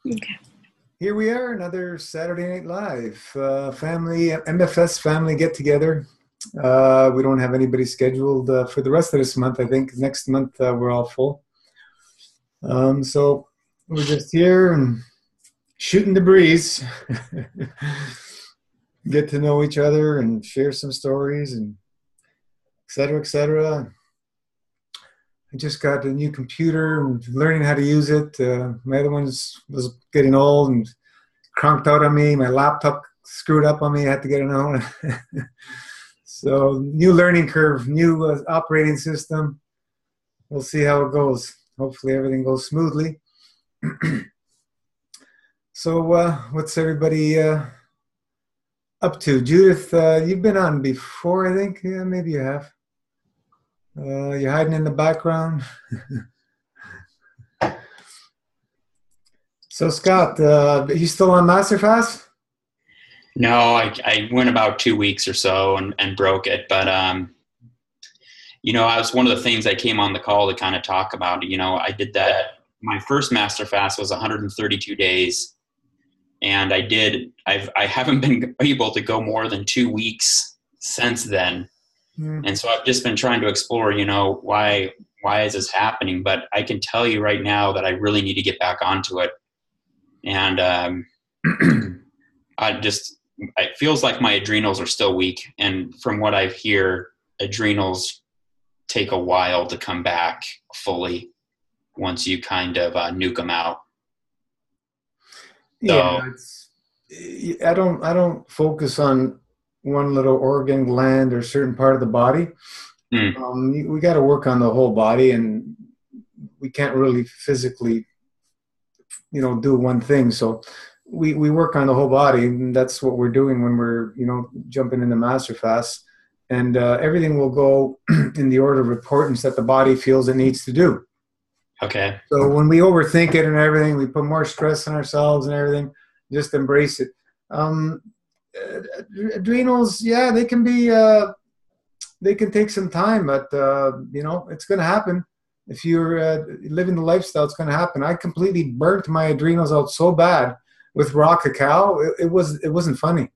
Okay. Here we are, another Saturday Night Live family MFS family get together. We don't have anybody scheduled for the rest of this month. I think next month we're all full. So we're just here and shooting the breeze, get to know each other and share some stories and et cetera, et cetera. I just got a new computer and learning how to use it. My other one was getting old and crunked out on me. My laptop screwed up on me. I had to get another one. So new learning curve, new operating system. We'll see how it goes. Hopefully everything goes smoothly. So what's everybody up to? Judith, you've been on before, I think. Yeah, maybe you have. You're hiding in the background. So Scott, are you still on Masterfast? No, I went about 2 weeks or so and broke it. But, I was one of the things I came on the call to kind of talk about. I did that. My first master fast was 132 days. And I haven't been able to go more than 2 weeks since then. And so I've just been trying to explore, why is this happening? But I can tell you right now that I really need to get back onto it. And it feels like my adrenals are still weak. And from what I hear, adrenals take a while to come back fully once you kind of nuke them out. Yeah, I don't focus on one little organ, gland, or certain part of the body. We got to work on the whole body, and we can't really physically, do one thing. So we work on the whole body, and that's what we're doing when we're, jumping into Master Fast. And everything will go in the order of importance that the body feels it needs to do. Okay. So when we overthink it and everything, we put more stress on ourselves and everything. Just embrace it. Adrenals, yeah, they can be, they can take some time, but it's going to happen. If you're living the lifestyle, it's going to happen. I completely burnt my adrenals out so bad with raw cacao. It wasn't funny.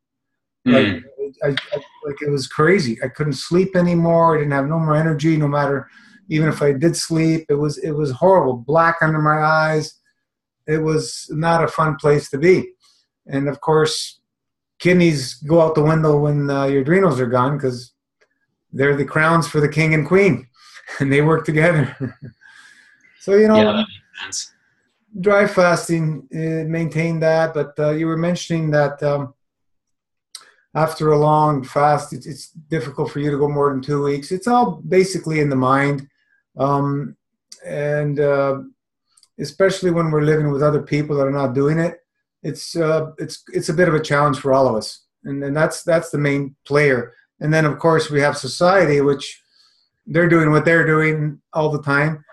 Like it was crazy. I couldn't sleep anymore. I didn't have no more energy, no matter. Even if I did sleep, it was horrible. Black under my eyes. It was not a fun place to be. And of course, kidneys go out the window when your adrenals are gone, because they're the crowns for the king and queen, and they work together. So, yeah, that makes sense. Dry fasting, maintain that. But you were mentioning that after a long fast, it's difficult for you to go more than 2 weeks. It's all basically in the mind. And especially when we're living with other people that are not doing it, it's a bit of a challenge for all of us, and that's the main player. And then of course we have society, which they're doing what they're doing all the time.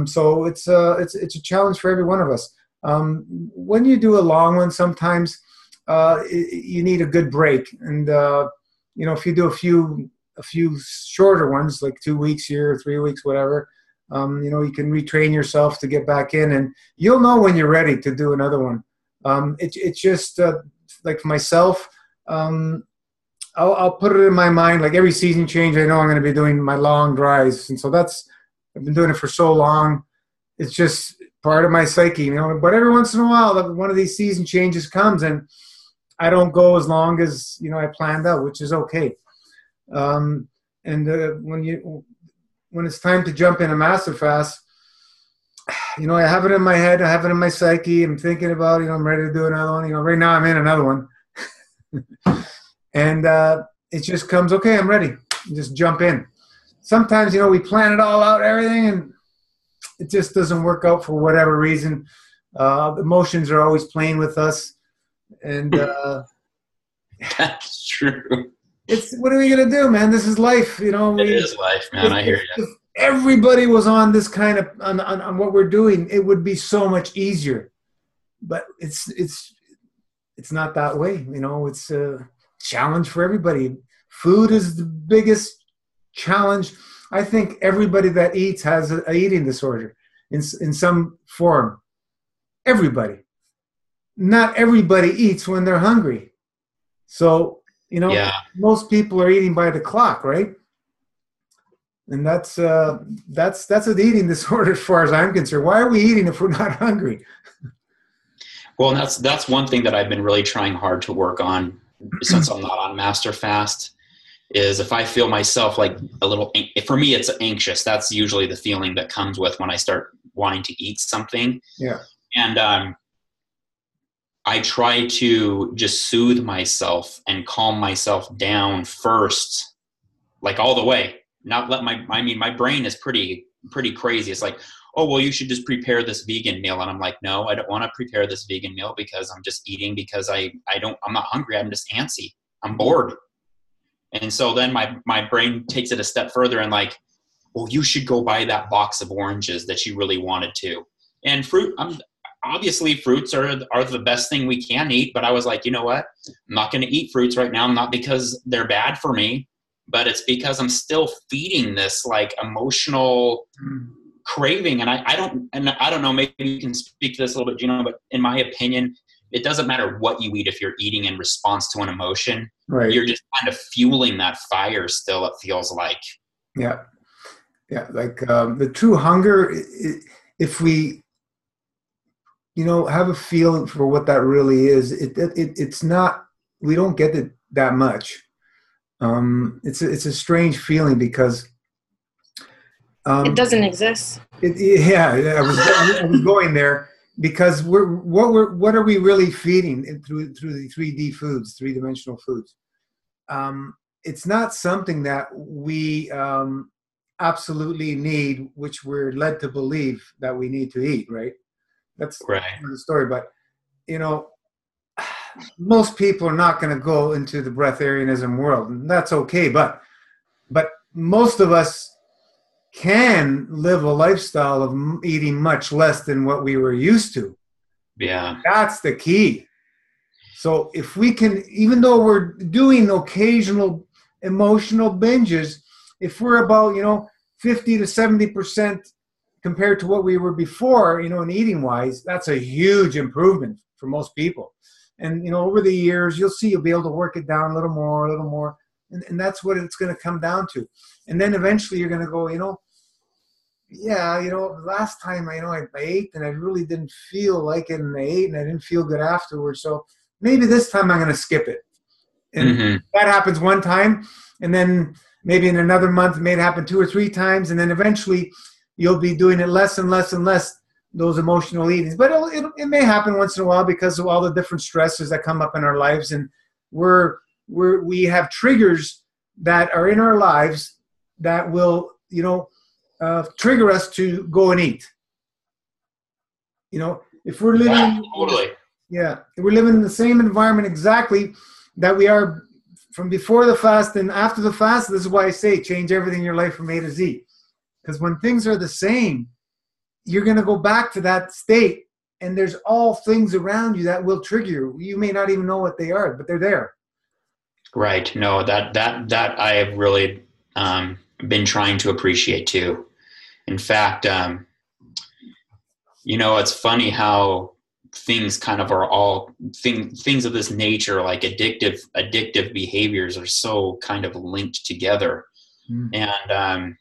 So it's a challenge for every one of us. When you do a long one, sometimes you need a good break, and if you do a few shorter ones, like 2 weeks here, 3 weeks, whatever, you can retrain yourself to get back in, and you'll know when you're ready to do another one. It's just like myself, I'll put it in my mind, like every season change, I know I'm going to be doing my long dries, and so I've been doing it for so long. It's just part of my psyche, but every once in a while, one of these season changes comes, and I don't go as long as I planned out, which is okay. And when it's time to jump in a master fast, I have it in my head, I have it in my psyche. I'm thinking about, I'm ready to do another one. Right now I'm in another one, and it just comes, okay, I'm ready. Just jump in. Sometimes we plan it all out, everything, and it just doesn't work out for whatever reason. The emotions are always playing with us, and that's true. What are we gonna do, man? This is life, It is life, man. I hear you. If everybody was on this kind of on what we're doing, it would be so much easier. But it's not that way. It's a challenge for everybody. Food is the biggest challenge. I think everybody that eats has a eating disorder in some form. Everybody. not everybody eats when they're hungry. So, Yeah. most people are eating by the clock, right? And that's an eating disorder as far as I'm concerned. Why are we eating if we're not hungry? Well, that's one thing that I've been really trying hard to work on since I'm not on Master Fast. Is if I feel myself like a little, for me, it's anxious. That's usually the feeling that comes with when I start wanting to eat something. Yeah. And I try to just soothe myself and calm myself down first, like all the way. Not let my brain is pretty crazy. It's like, oh, well, you should just prepare this vegan meal. And I'm like, no, I don't want to prepare this vegan meal because I'm just eating because I'm not hungry. I'm just antsy. I'm bored. And so then my brain takes it a step further and like, well, you should go buy that box of oranges that you really wanted to. And fruit, obviously fruits are the best thing we can eat. But I was like, you know what? I'm not going to eat fruits right now. Not because they're bad for me, but it's because I'm still feeding this like emotional craving. And I don't know, maybe you can speak to this a little bit, but in my opinion, it doesn't matter what you eat if you're eating in response to an emotion. Right. You're just kind of fueling that fire still, it feels like. Yeah. Yeah. Like the true hunger, if we, have a feeling for what that really is, it's not, we don't get it that much. It's a strange feeling because it doesn't exist. I was going there because what are we really feeding through the 3D foods, three-dimensional foods? It's not something that we absolutely need, which we're led to believe that we need to eat, right? That's right. The story. But, most people are not going to go into the breatharianism world, and that's okay. But most of us can live a lifestyle of eating much less than what we were used to. Yeah. That's the key. So if we can, even though we're doing occasional emotional binges, if we're about, 50 to 70% compared to what we were before, in eating wise, that's a huge improvement for most people. And, over the years, you'll be able to work it down a little more. And that's what it's going to come down to. And then eventually you're going to go, last time I ate and I really didn't feel like it, and I ate and I didn't feel good afterwards. So maybe this time I'm going to skip it. And that happens one time, and then maybe in another month it may happen 2 or 3 times, and then eventually you'll be doing it less and less and less, those emotional eatings. But it may happen once in a while because of all the different stresses that come up in our lives, and we have triggers that are in our lives that will trigger us to go and eat. If we're living, totally. Yeah, we're living in the same environment exactly that we are from before the fast and after the fast. This is why I say change everything in your life from A to Z. Because when things are the same, you're going to go back to that state, and there's all things around you that will trigger you. You may not even know what they are, but they're there. Right. No, that I have really been trying to appreciate too. In fact, it's funny how things kind of are all things of this nature, like addictive behaviors, are so kind of linked together. And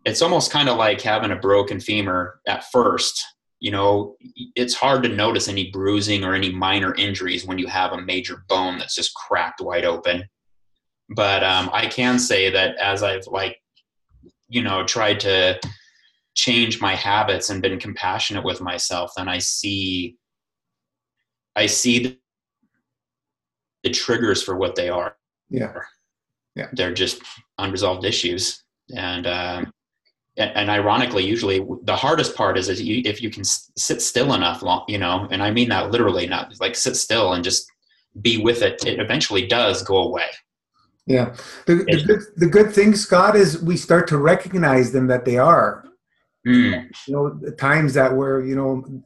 it's almost kind of like having a broken femur at first. It's hard to notice any bruising or any minor injuries when you have a major bone that's just cracked wide open. But I can say that as I've tried to change my habits and been compassionate with myself, then I see the triggers for what they are. Yeah. They're just unresolved issues. And ironically, usually the hardest part is if you can sit still enough long, and I mean that literally, not like sit still and just be with it. It eventually does go away. Yeah. The good thing, Scott, is we start to recognize them that they are. The times that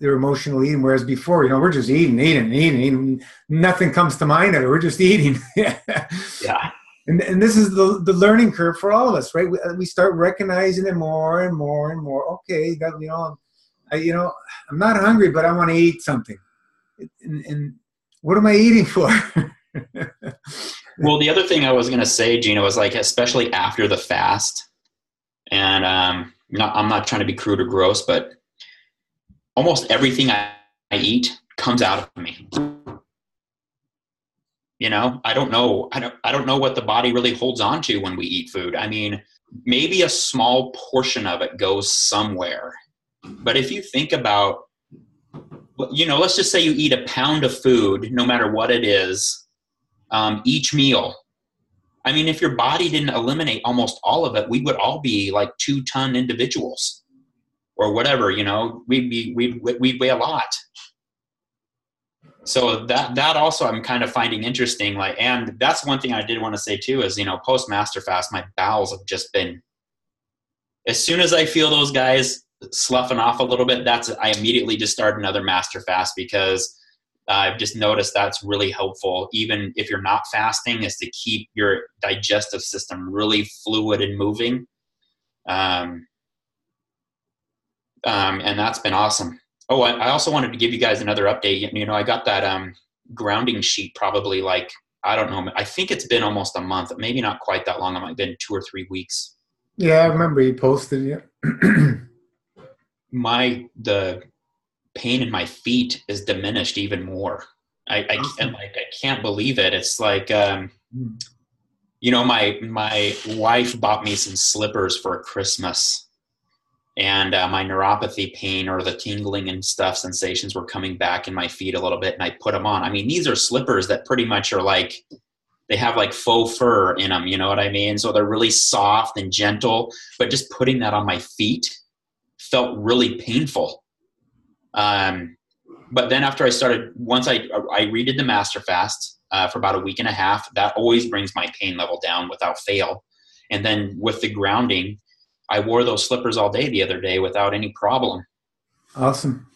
they're emotional eating, whereas before, we're just eating. Nothing comes to mind of it. We're just eating. Yeah. And this is the learning curve for all of us, right? We start recognizing it more and more and more. Okay, I'm not hungry, but I want to eat something. and what am I eating for? Well, the other thing I was going to say, Gina, was like, especially after the fast, and I'm not trying to be crude or gross, but almost everything I eat comes out of me. You know, I don't know what the body really holds on to when we eat food. I mean, maybe a small portion of it goes somewhere. But if you think about, you know, let's just say you eat a pound of food, no matter what it is, each meal. I mean, if your body didn't eliminate almost all of it, we would all be like 2-ton individuals or whatever, you know, we'd weigh a lot. So that also I'm kind of finding interesting. Like, and that's one thing I did want to say too, is, you know, post master fast, my bowels have just been, as soon as I feel those guys sloughing off a little bit, I immediately just start another master fast, because I've just noticed that's really helpful. Even if you're not fasting, is to keep your digestive system really fluid and moving. And that's been awesome. Oh, I also wanted to give you guys another update. You know, I got that grounding sheet probably like, I don't know, I think it's been almost a month, maybe not quite that long. It might have been 2 or 3 weeks. Yeah, I remember you posted it. The pain in my feet is diminished even more. I can't believe it. It's like, you know, my wife bought me some slippers for Christmas. And my neuropathy pain, or the tingling and stuff sensations, were coming back in my feet a little bit, and I put them on. I mean, these are slippers that pretty much are like, they have like faux fur in them, you know what I mean? So they're really soft and gentle, but just putting that on my feet felt really painful. But then after once I redid the master fast for about a week and a half, that always brings my pain level down without fail. And then with the grounding, I wore those slippers all day the other day without any problem. Awesome.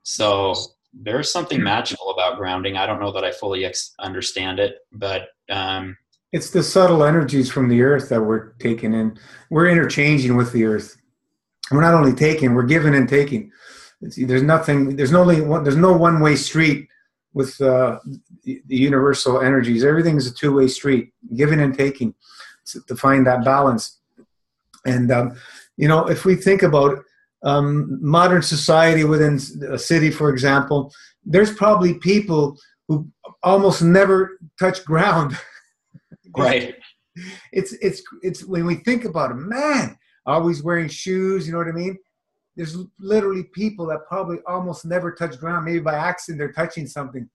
So there's something magical about grounding. I don't know that I fully understand it, but it's the subtle energies from the earth that we're taking in. We're interchanging with the earth. We're not only taking, we're giving and taking. There's no one-way street with the universal energies. Everything's a two-way street, giving and taking, to find that balance. And, you know, if we think about modern society within a city, for example, there's probably people who almost never touch ground. Right. It's when we think about it, man, always wearing shoes, you know what I mean? There's literally people that probably almost never touch ground. Maybe by accident they're touching something.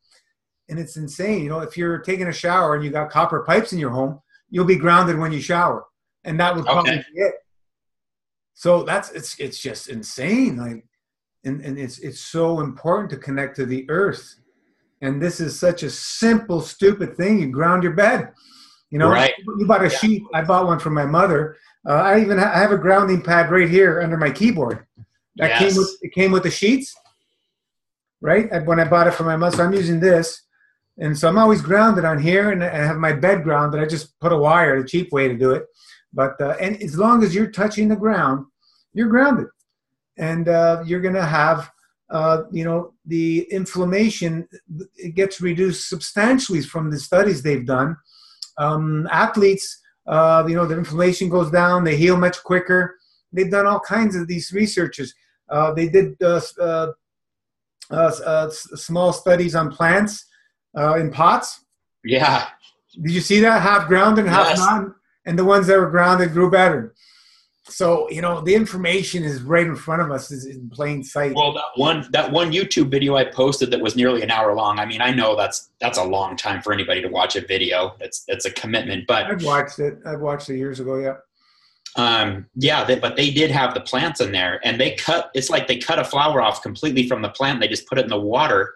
And it's insane. You know, if you're taking a shower and you got copper pipes in your home, you'll be grounded when you shower. And that would probably be it. So it's just insane. Like, and it's so important to connect to the earth. And this is such a simple, stupid thing. You ground your bed. You know, right. You bought a sheet. I bought one for my mother. I have a grounding pad right here under my keyboard. That came with the sheets, right? When I bought it for my mother, so I'm using this. And so I'm always grounded on here, and I have my bed grounded. I just put a wire, the cheap way to do it. But and as long as you're touching the ground, you're grounded, and you're going to have, you know, the inflammation. It gets reduced substantially from the studies they've done. Athletes, you know, the inflammation goes down. They heal much quicker. They've done all kinds of these researches. They did small studies on plants in pots. Yeah. Did you see that? Half grounded, half not. And the ones that were grounded grew better. So, you know, the information is right in front of us, is in plain sight. Well, that one YouTube video I posted that was nearly an hour long. I mean, I know that's a long time for anybody to watch a video. It's a commitment, but I've watched it. I've watched it years ago. Yeah. But they did have the plants in there, and it's like they cut a flower off completely from the plant. They just put it in the water,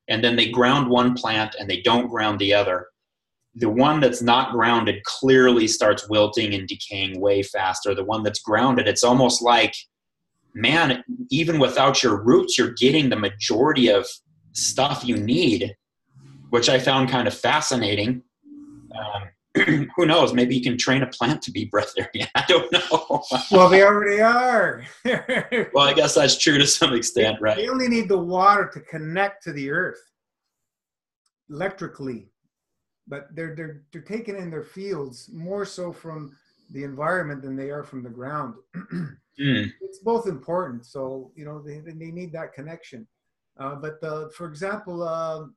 and then they ground one plant and they don't ground the other. The one that's not grounded clearly starts wilting and decaying way faster. The one that's grounded, it's almost like, man, even without your roots, you're getting the majority of stuff you need, which I found kind of fascinating. who knows? Maybe you can train a plant to be breatharian. I don't know. Well, they already are. Well, I guess that's true to some extent, right? They only need the water to connect to the earth electrically, but they're taking in their fields more so from the environment than they are from the ground. It's both important, so they need that connection. But for example,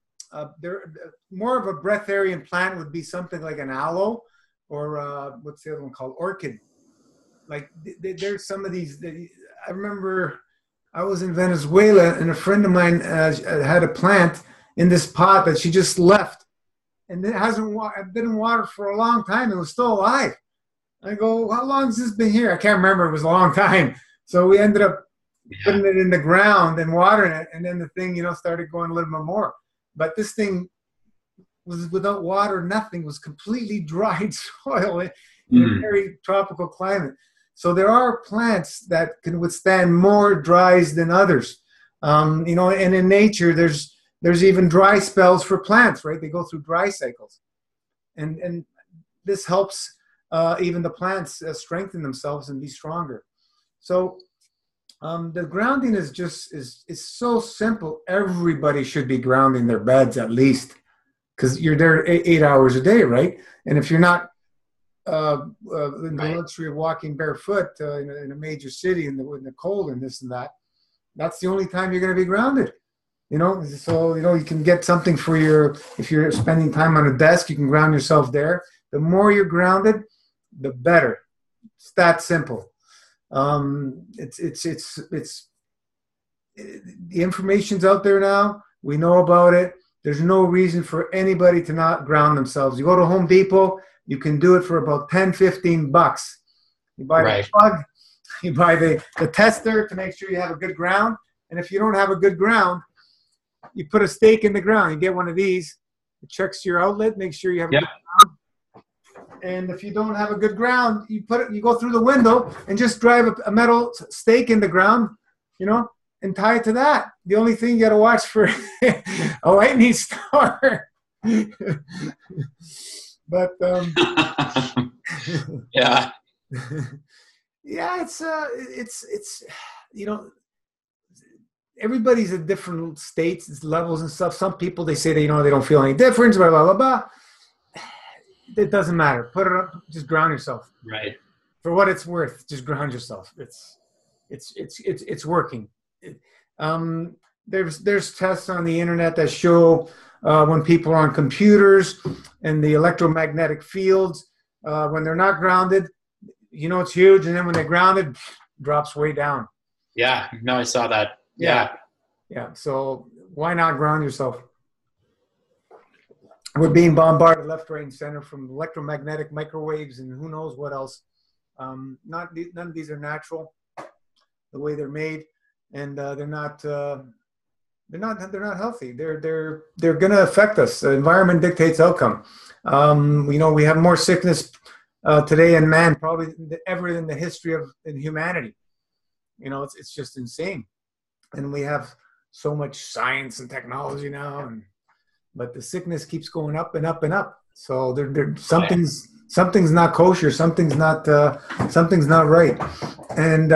more of a breatharian plant would be something like an aloe, or what's the other one called? Orchid. Like there's some of these. I remember I was in Venezuela and a friend of mine had a plant in this pot that she just left, and it hasn't been in water for a long time. It was still alive. I go, how long has this been here? I can't remember. It was a long time. So we ended up putting it in the ground and watering it, and then the thing, started going a little bit more. But this thing was without water, nothing. It was completely dried soil in a very tropical climate. So there are plants that can withstand more dries than others. And in nature, there's even dry spells for plants, right? They go through dry cycles. And this helps even the plants strengthen themselves and be stronger. So the grounding is so simple. Everybody should be grounding their beds at least, because you're there 8 hours a day, right? And if you're not in the luxury of walking barefoot in a major city in the cold and this and that, that's the only time you're going to be grounded. So you can get something if you're spending time on a desk, you can ground yourself there. The more you're grounded, the better. It's that simple. The information's out there now. We know about it. There's no reason for anybody to not ground themselves. You go to Home Depot, you can do it for about $10-15. You buy the plug, you buy the tester to make sure you have a good ground. And if you don't have a good ground, you put a stake in the ground. You get one of these. It checks your outlet, make sure you have a good ground. And if you don't have a good ground, you go through the window and just drive a metal stake in the ground, and tie it to that. The only thing you got to watch for a lightning storm. But yeah, it's everybody's at different states, levels, and stuff. Some people, they say they don't feel any difference, blah blah blah blah. It doesn't matter. Put it up. Just ground yourself. Right. For what it's worth, just ground yourself. It's working. There's tests on the internet that show when people are on computers and the electromagnetic fields, when they're not grounded, it's huge, and then when they're grounded, it drops way down. Yeah. No, I saw that. Yeah. So why not ground yourself? We're being bombarded left, right, and center from electromagnetic microwaves and who knows what else. None of these are natural, the way they're made, and they're not healthy. They're going to affect us. The environment dictates outcome. We have more sickness today in man probably ever in the history of humanity. It's just insane, and we have so much science and technology now, but the sickness keeps going up and up and up. So something's not kosher. Something's not right. And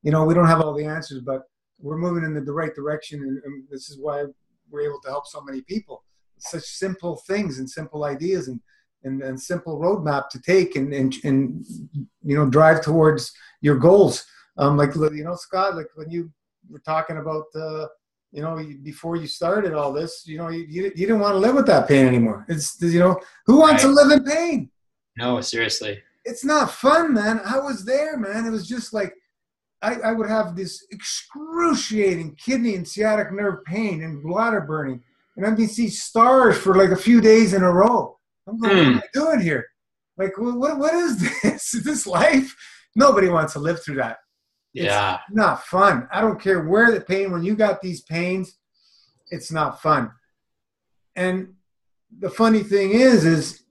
we don't have all the answers, but we're moving in the right direction. And this is why we're able to help so many people. Such simple things and simple ideas and simple roadmap to take and drive towards your goals. Scott, like when you were talking about before you started all this, you didn't want to live with that pain anymore. It's, who wants to live in pain? No, seriously. It's not fun, man. I was there, man. It was just like, I would have this excruciating kidney and sciatic nerve pain and bladder burning. And I'd see stars for like a few days in a row. I'm going, what am I doing here? Like, what is this? Is this life? Nobody wants to live through that. Yeah. It's not fun. I don't care where the pain, when you got these pains, it's not fun. And the funny thing is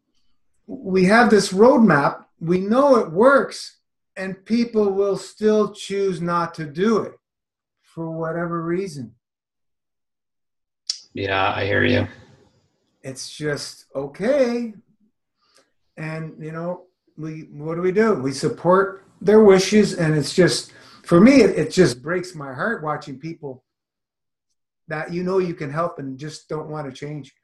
we have this roadmap. We know it works, and people will still choose not to do it for whatever reason. Yeah, I hear you. it's just okay. And, what do? We support their wishes. And it's just, for me, it just breaks my heart watching people that you can help and just don't want to change.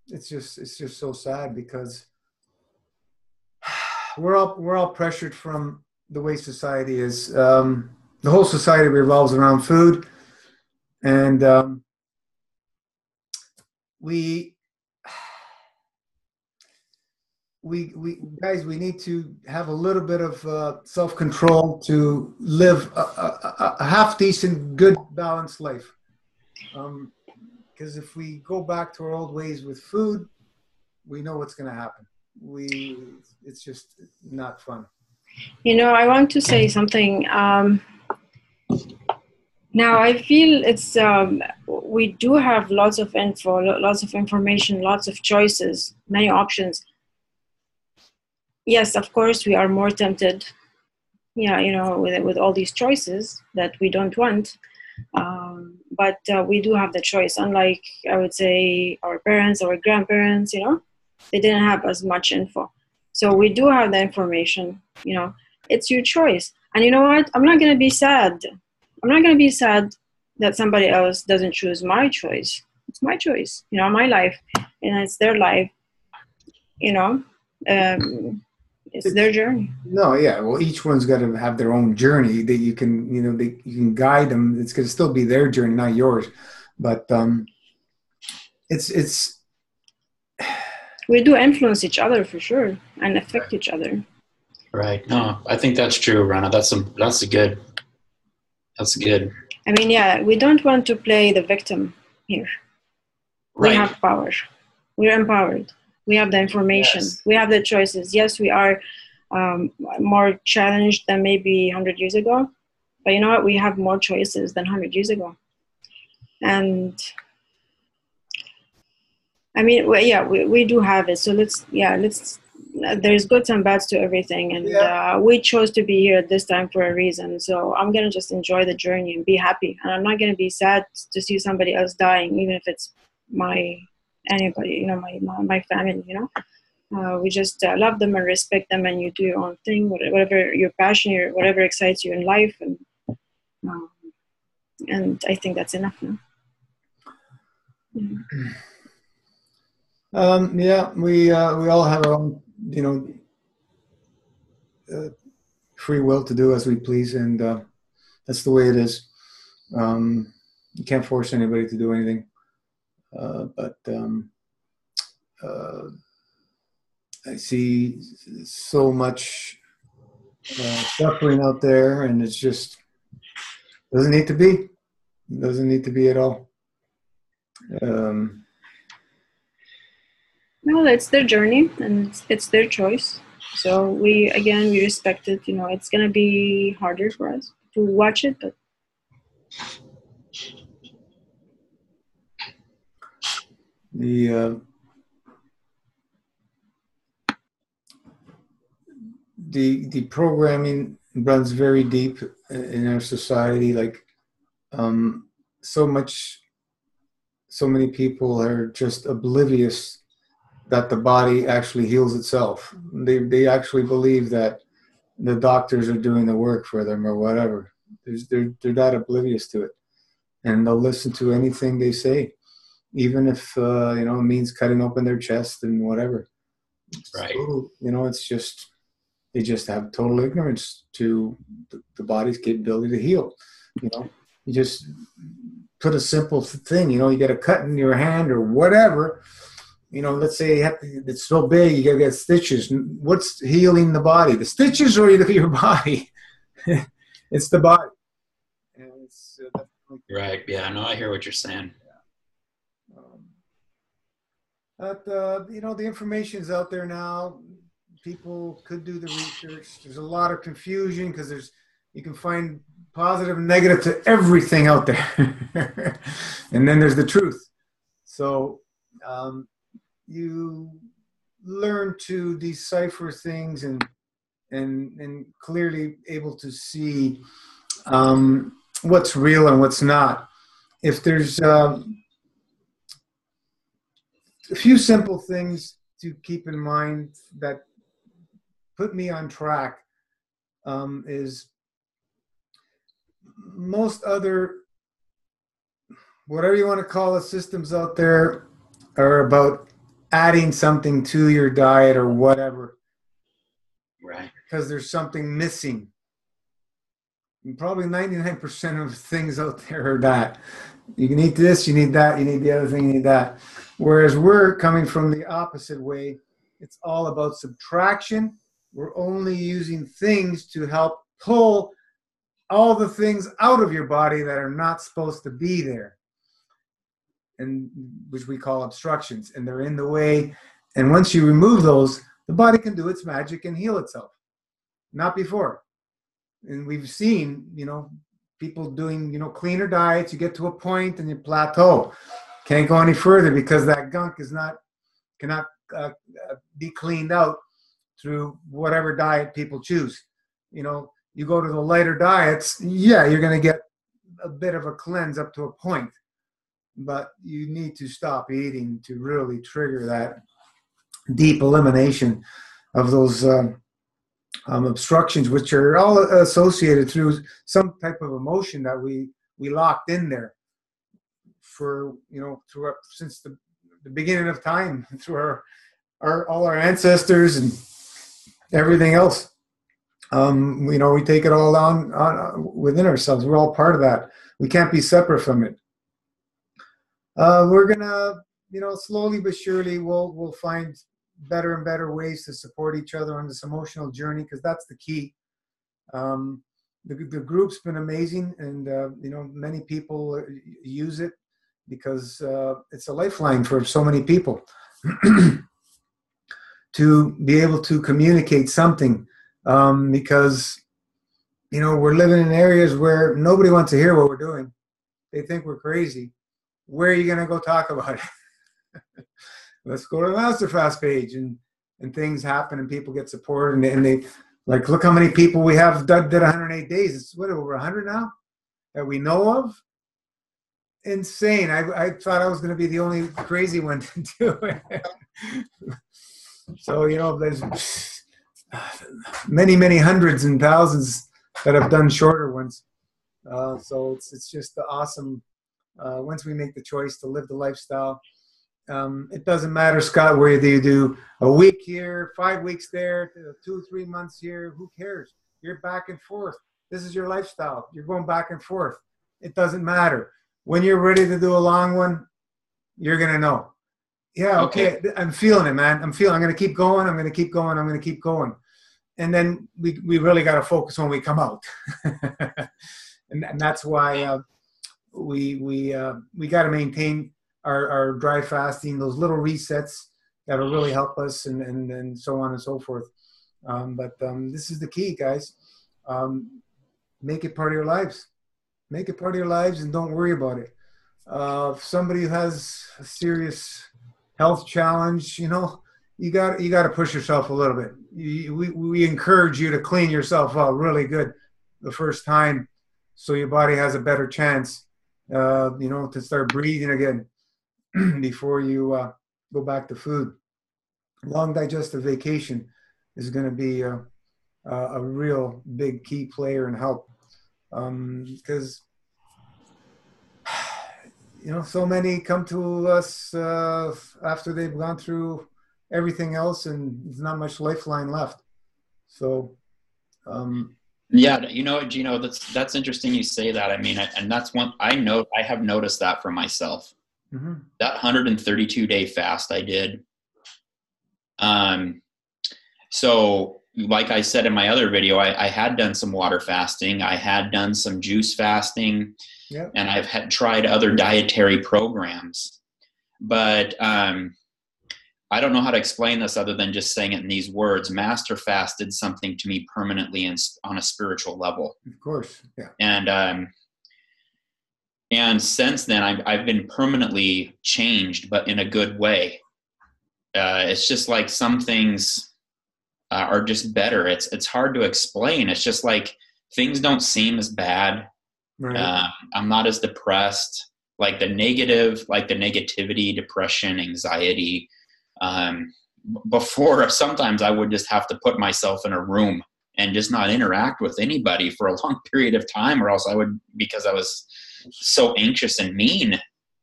It's just so sad because we're all pressured from the way society is. The whole society revolves around food, and we guys, we need to have a little bit of self-control to live a half decent, good, balanced life. Because if we go back to our old ways with food, we know what's going to happen. It's just not fun. I want to say something. Now I feel it's we do have lots of info, lots of information, lots of choices, many options. Yes, of course, we are more tempted. Yeah, with all these choices that we don't want. But we do have the choice. Unlike, I would say, our parents, our grandparents, they didn't have as much info. So we do have the information, it's your choice. And you know what? I'm not going to be sad. I'm not going to be sad that somebody else doesn't choose my choice. It's my choice, my life, and it's their life, it's their journey. No, yeah. Well, each one's got to have their own journey that you can, you can guide them. It's going to still be their journey, not yours. But it's. We do influence each other for sure and affect each other. Right. No, I think that's true, Rana. That's good. I mean, yeah, we don't want to play the victim here. Right. We have power. We're empowered. We have the information. Yes. We have the choices. Yes, we are more challenged than maybe 100 years ago. But you know what? We have more choices than 100 years ago. And I mean, well, yeah, we do have it. So let's, there's goods and bads to everything. And we chose to be here at this time for a reason. So I'm going to just enjoy the journey and be happy. And I'm not going to be sad to see somebody else dying, even if it's anybody, my family, we just love them and respect them, and you do your own thing, whatever your passion, whatever excites you in life. And I think that's enough now. We all have our own, free will to do as we please, and that's the way it is. You can't force anybody to do anything, but I see so much suffering out there, and it's just doesn't need to be. It doesn't need to be at all. No, it's their journey and it's their choice. So we respect it. It's gonna be harder for us to watch it, but the programming runs very deep in our society. Like so many people are just oblivious that the body actually heals itself. They actually believe that the doctors are doing the work for them or whatever. They're that oblivious to it, and they'll listen to anything they say, even if it means cutting open their chest and whatever. Right. So, it's just they just have total ignorance to the body's capability to heal. You just put a simple thing. You get a cut in your hand or whatever. Let's say it's so big, you gotta get stitches. What's healing the body? The stitches or your body? It's the body. And it's, right. Yeah. No, I hear what you're saying. But the information's out there now. People could do the research. There's a lot of confusion because you can find positive and negative to everything out there. And then there's the truth. So you learn to decipher things and clearly able to see what's real and what's not. If there's a few simple things to keep in mind that put me on track is most other, whatever you want to call it, systems out there are about adding something to your diet or whatever. Right. Because there's something missing. And probably 99% of things out there are that. You need this, you need that, you need the other thing, you need that. Whereas we're coming from the opposite way. It's all about subtraction. We're only using things to help pull all the things out of your body that are not supposed to be there, and which we call obstructions, and they're in the way. And once you remove those, the body can do its magic and heal itself. Not before. And we've seen, people doing, cleaner diets. You get to a point and you plateau. Can't go any further because that gunk cannot be cleaned out through whatever diet people choose. You go to the lighter diets, you're going to get a bit of a cleanse up to a point, but you need to stop eating to really trigger that deep elimination of those obstructions, which are all associated through some type of emotion that we locked in there for, since the beginning of time, through all our ancestors and everything else. We take it all on within ourselves. We're all part of that. We can't be separate from it. We're gonna, slowly but surely, we'll find better and better ways to support each other on this emotional journey, because that's the key. The group's been amazing, and many people use it because it's a lifeline for so many people to be able to communicate something. Because, we're living in areas where nobody wants to hear what we're doing. They think we're crazy. Where are you going to go talk about it? Let's go to the MasterFast page, and things happen and people get support. And they, like, look how many people we have did 108 days. It's over 100 now that we know of. Insane. I thought I was going to be the only crazy one to do it. So, there's many, many hundreds and thousands that have done shorter ones. So it's just awesome. Once we make the choice to live the lifestyle, it doesn't matter, Scott, whether you do a week here, 5 weeks there, 2 3 months here. Who cares? You're back and forth. This is your lifestyle. You're going back and forth. It doesn't matter. When you're ready to do a long one, you're gonna know. Yeah, okay. I'm feeling it, man. I'm going to keep going. I'm going to keep going. I'm going to keep going. And then we really got to focus when we come out. and that's why we got to maintain our dry fasting, those little resets that will really help us, and so on and so forth. But this is the key, guys. Make it part of your lives. Make it part of your lives, and don't worry about it. If somebody who has a serious health challenge, you got to push yourself a little bit. We encourage you to clean yourself out really good the first time, so your body has a better chance, to start breathing again before you go back to food. Long digestive vacation is going to be a real big key player and help, because so many come to us after they've gone through everything else, and there's not much lifeline left. So, yeah, Gino, that's interesting you say that. I mean, and that's one I have noticed that for myself. Mm-hmm. That 132-day fast I did. So like I said in my other video, I had done some water fasting. I had done some juice fasting. Yep. And I've tried other dietary programs, but I don't know how to explain this other than just saying it in these words. MasterFast did something to me permanently on a spiritual level. Of course, yeah. And since then, I've been permanently changed, but in a good way. It's just like some things are just better. It's hard to explain. It's just like things don't seem as bad. Right. I'm not as depressed. like the negativity, depression, anxiety. Before, sometimes I would just have to put myself in a room and just not interact with anybody for a long period of time, or else because I was so anxious and mean.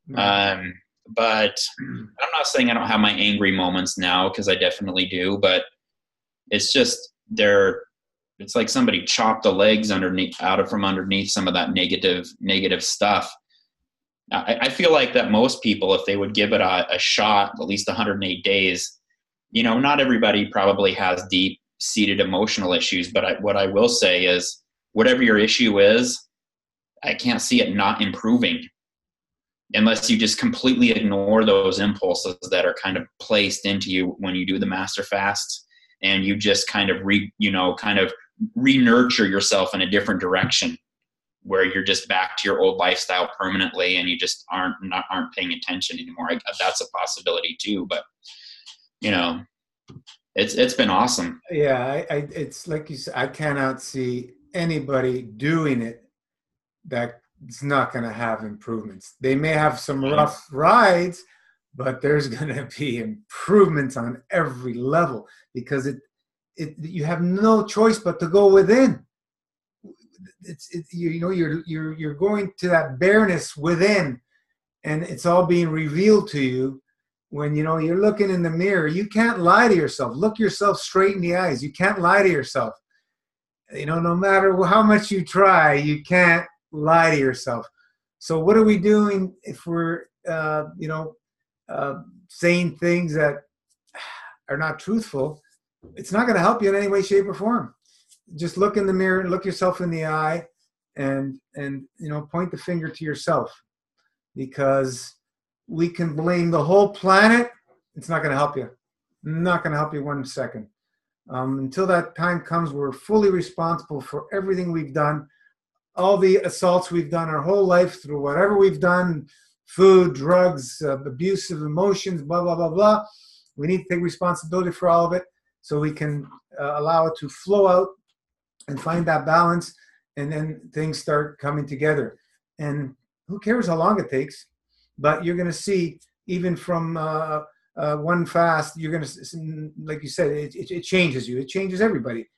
But I'm not saying I don't have my angry moments now, because I definitely do, but it's just it's like somebody chopped the legs from underneath some of that negative stuff. I feel like that most people, if they would give it a shot, at least 108 days, not everybody probably has deep-seated emotional issues, but what I will say is, whatever your issue is, I can't see it not improving unless you just completely ignore those impulses that are kind of placed into you when you do the master fasts, and you just kind of re-nurture yourself in a different direction, where you're just back to your old lifestyle permanently, and you just aren't paying attention anymore. That's a possibility too, but it's been awesome. Yeah, it's like you said, I cannot see anybody doing it that's not going to have improvements. They may have some rough rides, but there's going to be improvements on every level, because you have no choice but to go within. You're going to that bareness within, and it's all being revealed to you. When you're looking in the mirror, you can't lie to yourself. Look yourself straight in the eyes. You can't lie to yourself. No matter how much you try, you can't lie to yourself. So what are we doing if we're saying things that are not truthful? It's not going to help you in any way, shape, or form. Just look in the mirror, look yourself in the eye, and point the finger to yourself, because we can blame the whole planet. It's not going to help you. Not going to help you 1 second. Until that time comes, we're fully responsible for everything we've done, all the assaults we've done our whole life, through whatever we've done, food, drugs, abusive emotions, blah, blah, blah, blah. We need to take responsibility for all of it, so we can allow it to flow out and find that balance, and then things start coming together. And who cares how long it takes? But you're going to see, even from one fast, you're going to, like you said, it changes you. It changes everybody.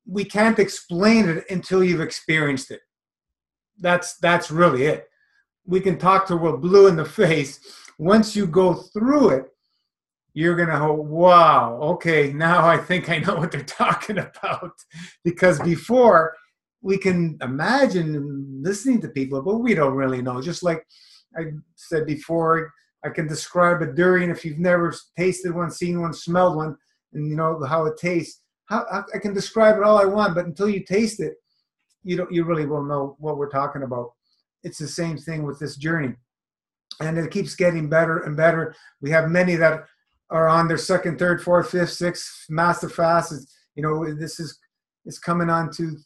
We can't explain it until you've experienced it. That's really it. We can talk till we're blue in the face. Once you go through it, you're going to go, wow, okay, now I think I know what they're talking about. Because before, we can imagine listening to people, but we don't really know. Just like I said before, I can describe a durian if you've never tasted one, seen one, smelled one, and you know how it tastes. I can describe it all I want, but until you taste it, you really will know what we're talking about. It's the same thing with this journey, and it keeps getting better and better. We have many that are on their second, third, fourth, fifth, sixth master fast. It's coming on to,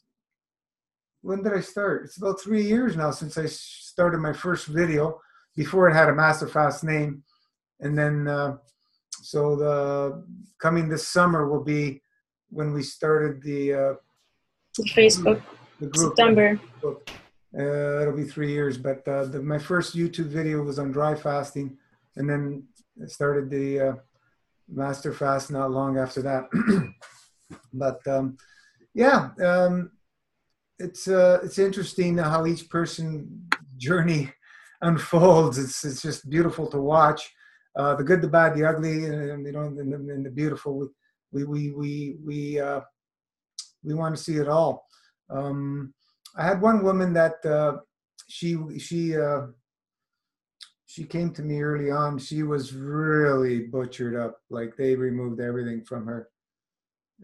when did I start? It's about 3 years now since I started my first video. Before it had a master fast name, and then so the coming this summer will be when we started the Facebook, the group, September. It'll be 3 years, but my first YouTube video was on dry fasting, and then I started the master fast not long after that. But it's interesting how each person journey unfolds. It's just beautiful to watch. The good, the bad, the ugly, and the beautiful. We want to see it all. I had one woman that she came to me early on. She was really butchered up. Like, they removed everything from her,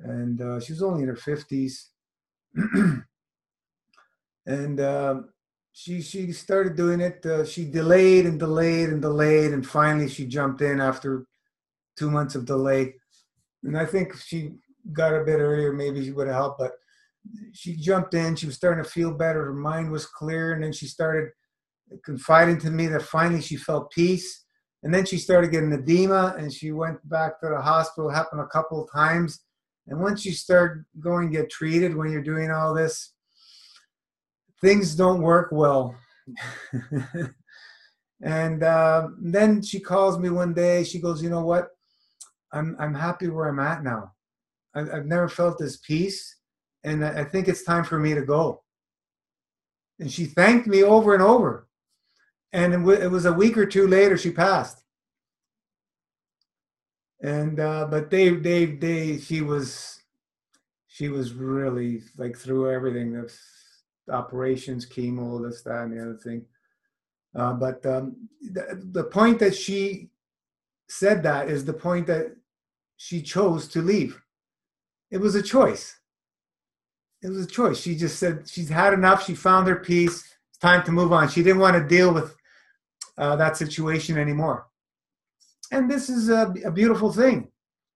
and she was only in her 50s. And she started doing it. She delayed and delayed and delayed, and finally she jumped in after 2 months of delay. And I think if she got a bit earlier, maybe she would have helped. But she jumped in. She was starting to feel better. Her mind was clear, and then she started confiding to me that finally she felt peace. And then she started getting edema, and she went back to the hospital. It happened a couple of times. And once you start going get treated, when you're doing all this, things don't work well. And then she calls me one day. She goes, you know what? I'm happy where I'm at now. I've never felt this peace, and I think it's time for me to go. And she thanked me over and over. And it was a week or two later she passed. And but she was really like through everything, the operations, chemo, this, that, and the other thing. But the point that she said that is the point that she chose to leave. It was a choice. It was a choice. She just said she's had enough. She found her peace. It's time to move on. She didn't want to deal with that situation anymore. And this is a beautiful thing,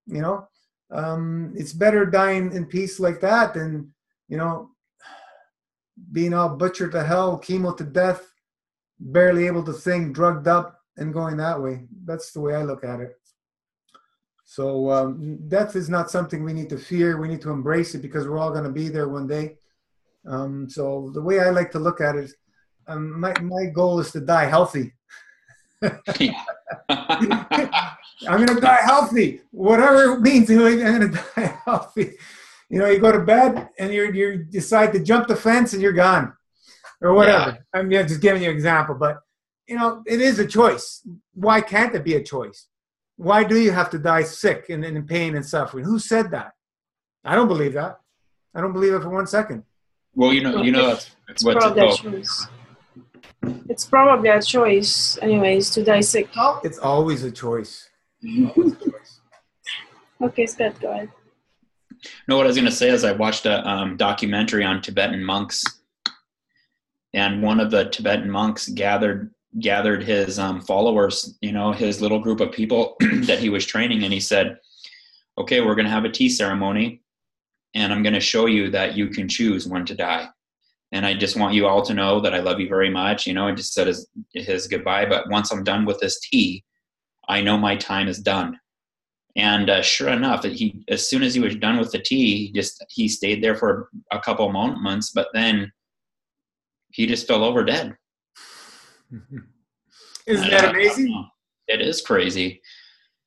you know. It's better dying in peace like that than, you know, being all butchered to hell, chemo to death, barely able to think, drugged up, and going that way. That's the way I look at it. So death is not something we need to fear. We need to embrace it because we're all going to be there one day. So the way I like to look at it, my goal is to die healthy. I'm going to die healthy. Whatever it means, I'm going to die healthy. You know, you go to bed and you decide to jump the fence and you're gone. Or whatever. Yeah. I'm just giving you an example. But, you know, it is a choice. Why can't it be a choice? Why do you have to die sick and in pain and suffering? Who said that? I don't believe that. I don't believe it for 1 second. Well, it's probably a choice. It's probably a choice, anyways, to die sick. It's always a choice. Okay, Scott, go ahead. No, what I was going to say is I watched a documentary on Tibetan monks, and one of the Tibetan monks gathered his followers, you know, his little group of people that he was training, and he said, okay, we're going to have a tea ceremony, and I'm going to show you that you can choose when to die. And I just want you all to know that I love you very much. You know, I just said his goodbye, but once I'm done with this tea, I know my time is done. And sure enough, as soon as he was done with the tea, he stayed there for a couple of months, but then he just fell over dead. Isn't that amazing? It is crazy.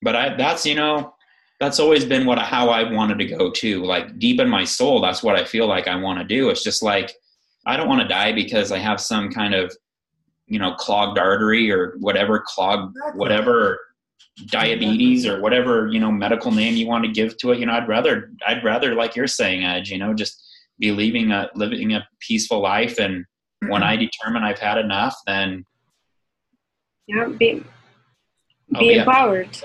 But that's always been how I wanted to go too. Like deep in my soul, that's what I feel like I want to do. It's just like, I don't want to die because I have some kind of, you know, clogged artery or whatever, whatever, diabetes or whatever, you know, medical name you want to give to it. You know, I'd rather, like you're saying, Edge, you know, just be living a peaceful life. And when I determine I've had enough, then be empowered.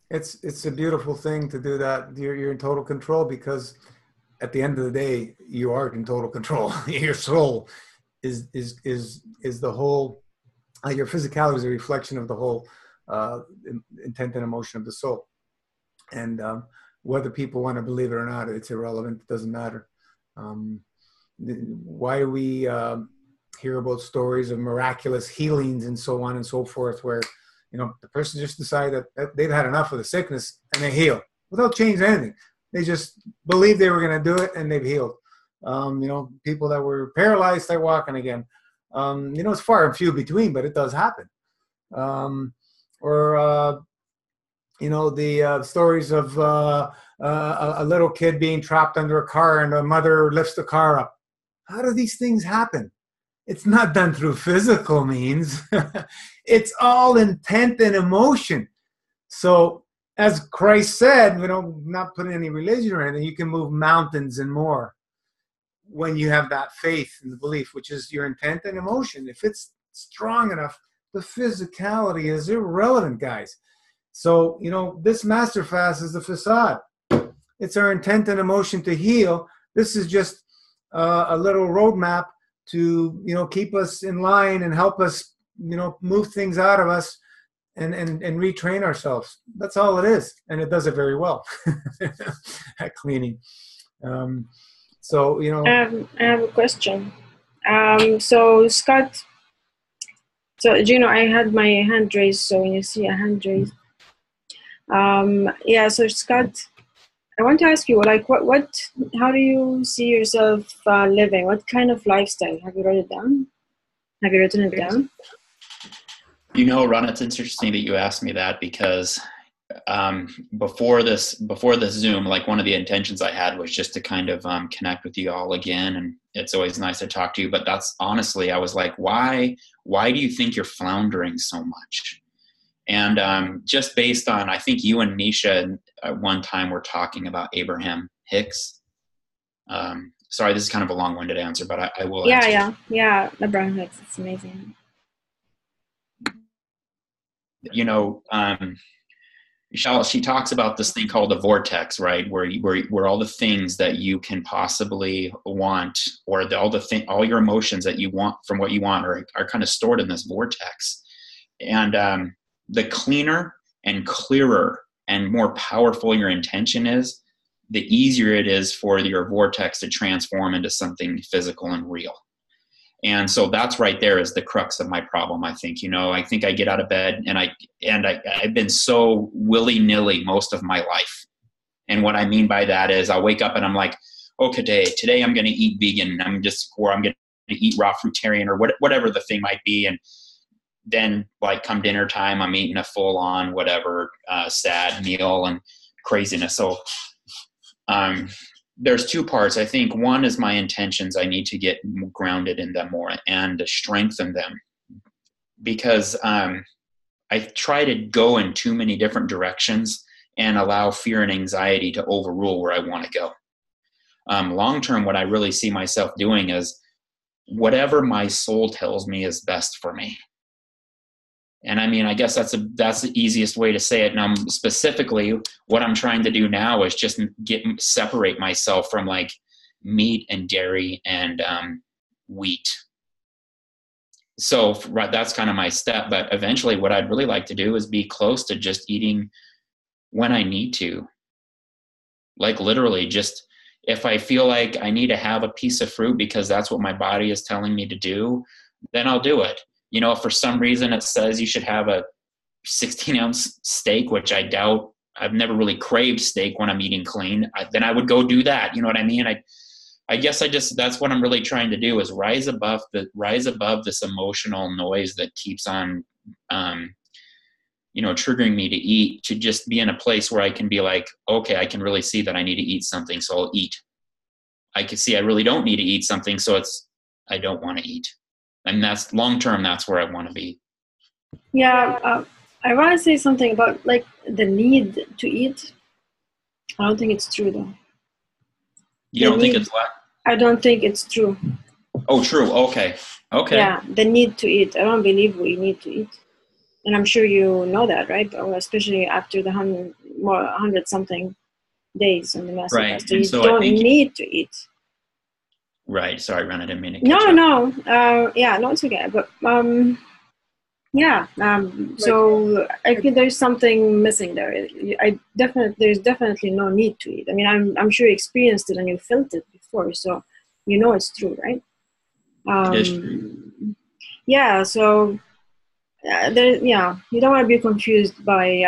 It's a beautiful thing to do that. You're in total control because at the end of the day, you are in total control. Your soul is the whole. Your physicality is a reflection of the whole intent and emotion of the soul. And whether people want to believe it or not, it's irrelevant. It doesn't matter. Why do we hear about stories of miraculous healings and so on and so forth, where, you know, the person just decided that they've had enough of the sickness and they heal without changing anything? They just believed they were going to do it and they've healed. You know, people that were paralyzed start walking again. You know, it's far and few between, but it does happen. You know, the stories of a little kid being trapped under a car and a mother lifts the car up. How do these things happen? It's not done through physical means. It's all intent and emotion. So, as Christ said, you know, not putting any religion or anything, you can move mountains and more when you have that faith and the belief, which is your intent and emotion. If it's strong enough, the physicality is irrelevant, guys. So, you know, this master fast is the facade. It's our intent and emotion to heal. This is just a little roadmap to, you know, keep us in line and help us, you know, move things out of us and retrain ourselves. That's all it is. And it does it very well at cleaning. So, you know. I have a question. So, Scott, Gino, I had my hand raised. So when you see a hand raised. Yeah, so Scott, I want to ask you, like, how do you see yourself living? What kind of lifestyle? Have you wrote it down? Have you written it down? You know, Ron, it's interesting that you asked me that because before this Zoom, like one of the intentions I had was just to kind of connect with you all again, and it's always nice to talk to you. But that's honestly, I was like, why do you think you're floundering so much? And just based on, I think you and Nisha at one time were talking about Abraham Hicks. Sorry, this is kind of a long-winded answer, but I will answer. Yeah. Abraham Hicks, it's amazing. You know, she talks about this thing called a vortex, right? Where all the things that you can possibly want, or all your emotions that you want from what you want are kind of stored in this vortex. And the cleaner and clearer and more powerful your intention is, the easier it is for your vortex to transform into something physical and real. And so that's right there is the crux of my problem. I think, I think I get out of bed and I've been so willy-nilly most of my life. And what I mean by that is I'll wake up and I'm like, okay, today I'm going to eat vegan. I'm going to eat raw fruitarian or whatever the thing might be. And then like come dinner time, I'm eating a full on whatever sad meal and craziness. So there's two parts. I think one is my intentions. I need to get grounded in them more and strengthen them because I try to go in too many different directions and allow fear and anxiety to overrule where I want to go. Long term, what I really see myself doing is whatever my soul tells me is best for me. And I mean, I guess that's the easiest way to say it. Now, specifically, what I'm trying to do now is just separate myself from like meat and dairy and wheat. So that's kind of my step. But eventually, what I'd really like to do is be close to just eating when I need to. Like literally, just if I feel like I need to have a piece of fruit because that's what my body is telling me to do, then I'll do it. If for some reason it says you should have a 16-ounce steak, which I doubt, I've never really craved steak when I'm eating clean, then I would go do that. You know what I mean? I guess that's what I'm really trying to do is rise above this emotional noise that keeps on, triggering me to eat, to just be in a place where I can be like, okay, I can really see that I need to eat something, so I'll eat. I can see I really don't need to eat something, so I don't want to eat. And that's long term, that's where I want to be. Yeah, I want to say something about like the need to eat. I don't think it's true though. You don't think it's what? I don't think it's true. Oh, true. Okay. Yeah, the need to eat. I don't believe we need to eat. And I'm sure you know that, right? Especially after the 100-something days on the master fast. So you don't need to eat. Right. Sorry, Ron, I didn't mean to No. No, it's okay. But so I think there's something missing there. There's definitely no need to eat. I mean, I'm sure you experienced it and you felt it before, so it's true, right? It is true. Yeah. So you don't want to be confused by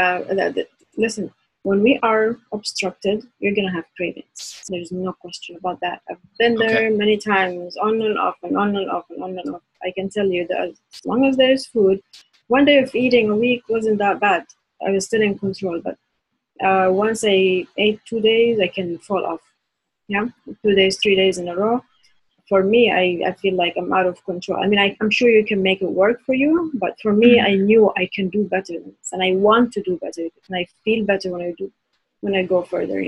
listen. When we are obstructed, you're going to have cravings. There's no question about that. I've been there many times, on and off and on and off and on and off. I can tell you that as long as there's food, one day of eating a week wasn't that bad. I was still in control. But once I ate 2 days, I can fall off. Yeah, 2 days, 3 days in a row. For me, I feel like I'm out of control. I mean, I'm sure you can make it work for you, but for me, I knew I can do better than this, and I want to do better, and I feel better when I go further,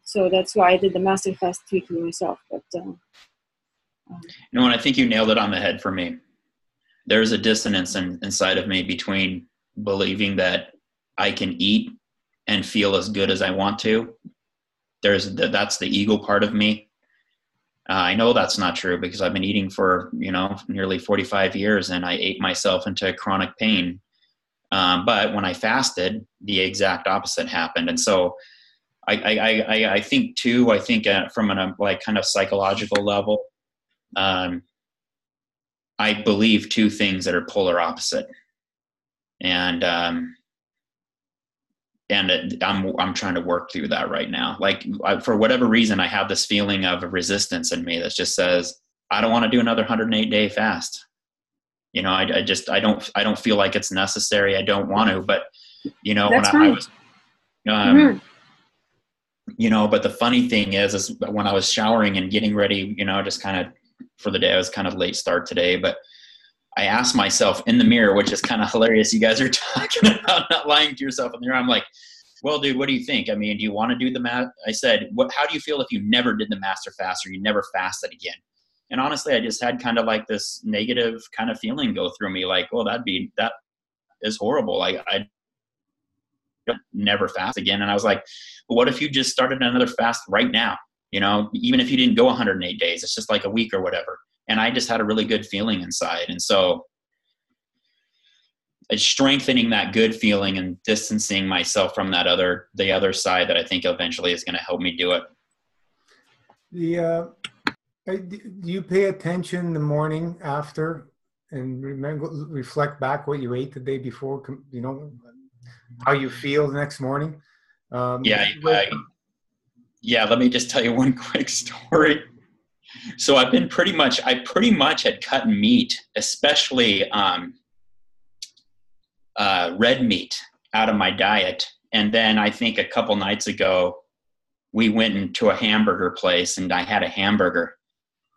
So that's why I did the master fast weekly myself. But and I think you nailed it on the head for me. There's a dissonance inside of me between believing that I can eat and feel as good as I want to. That's the ego part of me. I know that's not true because I've been eating for, nearly 45 years and I ate myself into chronic pain. But when I fasted, the exact opposite happened. And so I think too, from a like kind of psychological level, I believe two things that are polar opposite. And I'm trying to work through that right now. Like for whatever reason, I have this feeling of a resistance in me that just says, I don't want to do another 108-day fast. I don't feel like it's necessary. I don't want to, but That's when I fine. was, Mhm. but the funny thing is when I was showering and getting ready, just kind of for the day, I was kind of late start today, but I asked myself in the mirror, which is kind of hilarious. You guys are talking about not lying to yourself in the mirror. I'm like, well, dude, what do you think? I mean, do you want to do the math? I said, how do you feel if you never did the master fast or you never fasted again? And honestly, I just had kind of like this negative kind of feeling go through me, like, well, that is horrible. I never fast again. And I was like, well, what if you just started another fast right now? Even if you didn't go 108 days, it's just like a week or whatever. And I just had a really good feeling inside. And so it's strengthening that good feeling and distancing myself from the other side that I think eventually is going to help me do it. Do you pay attention in the morning after and reflect back what you ate the day before, how you feel the next morning? Yeah. Let me just tell you one quick story. So I pretty much had cut meat, especially red meat, out of my diet. And then I think a couple nights ago, we went into a hamburger place and I had a hamburger,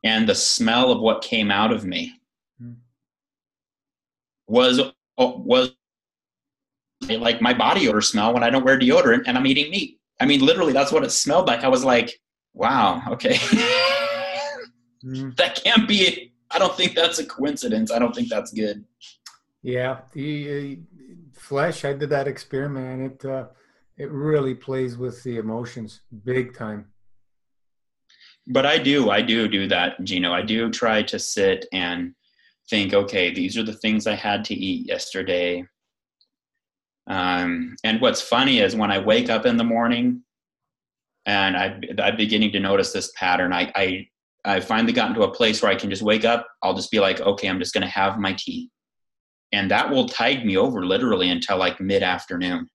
and the smell of what came out of me was like my body odor smell when I don't wear deodorant and I'm eating meat. I mean, literally, that's what it smelled like. I was like, wow, okay. That can't be, I don't think that's a coincidence. I don't think that's good. Yeah. The flesh, I did that experiment. It really plays with the emotions big time. But I do that, Gino. I do try to sit and think, okay, these are the things I had to eat yesterday. And what's funny is when I wake up in the morning and I'm beginning to notice this pattern, I finally gotten to a place where I can just wake up. I'll just be like, okay, I'm just going to have my tea. And that will tide me over literally until like mid-afternoon.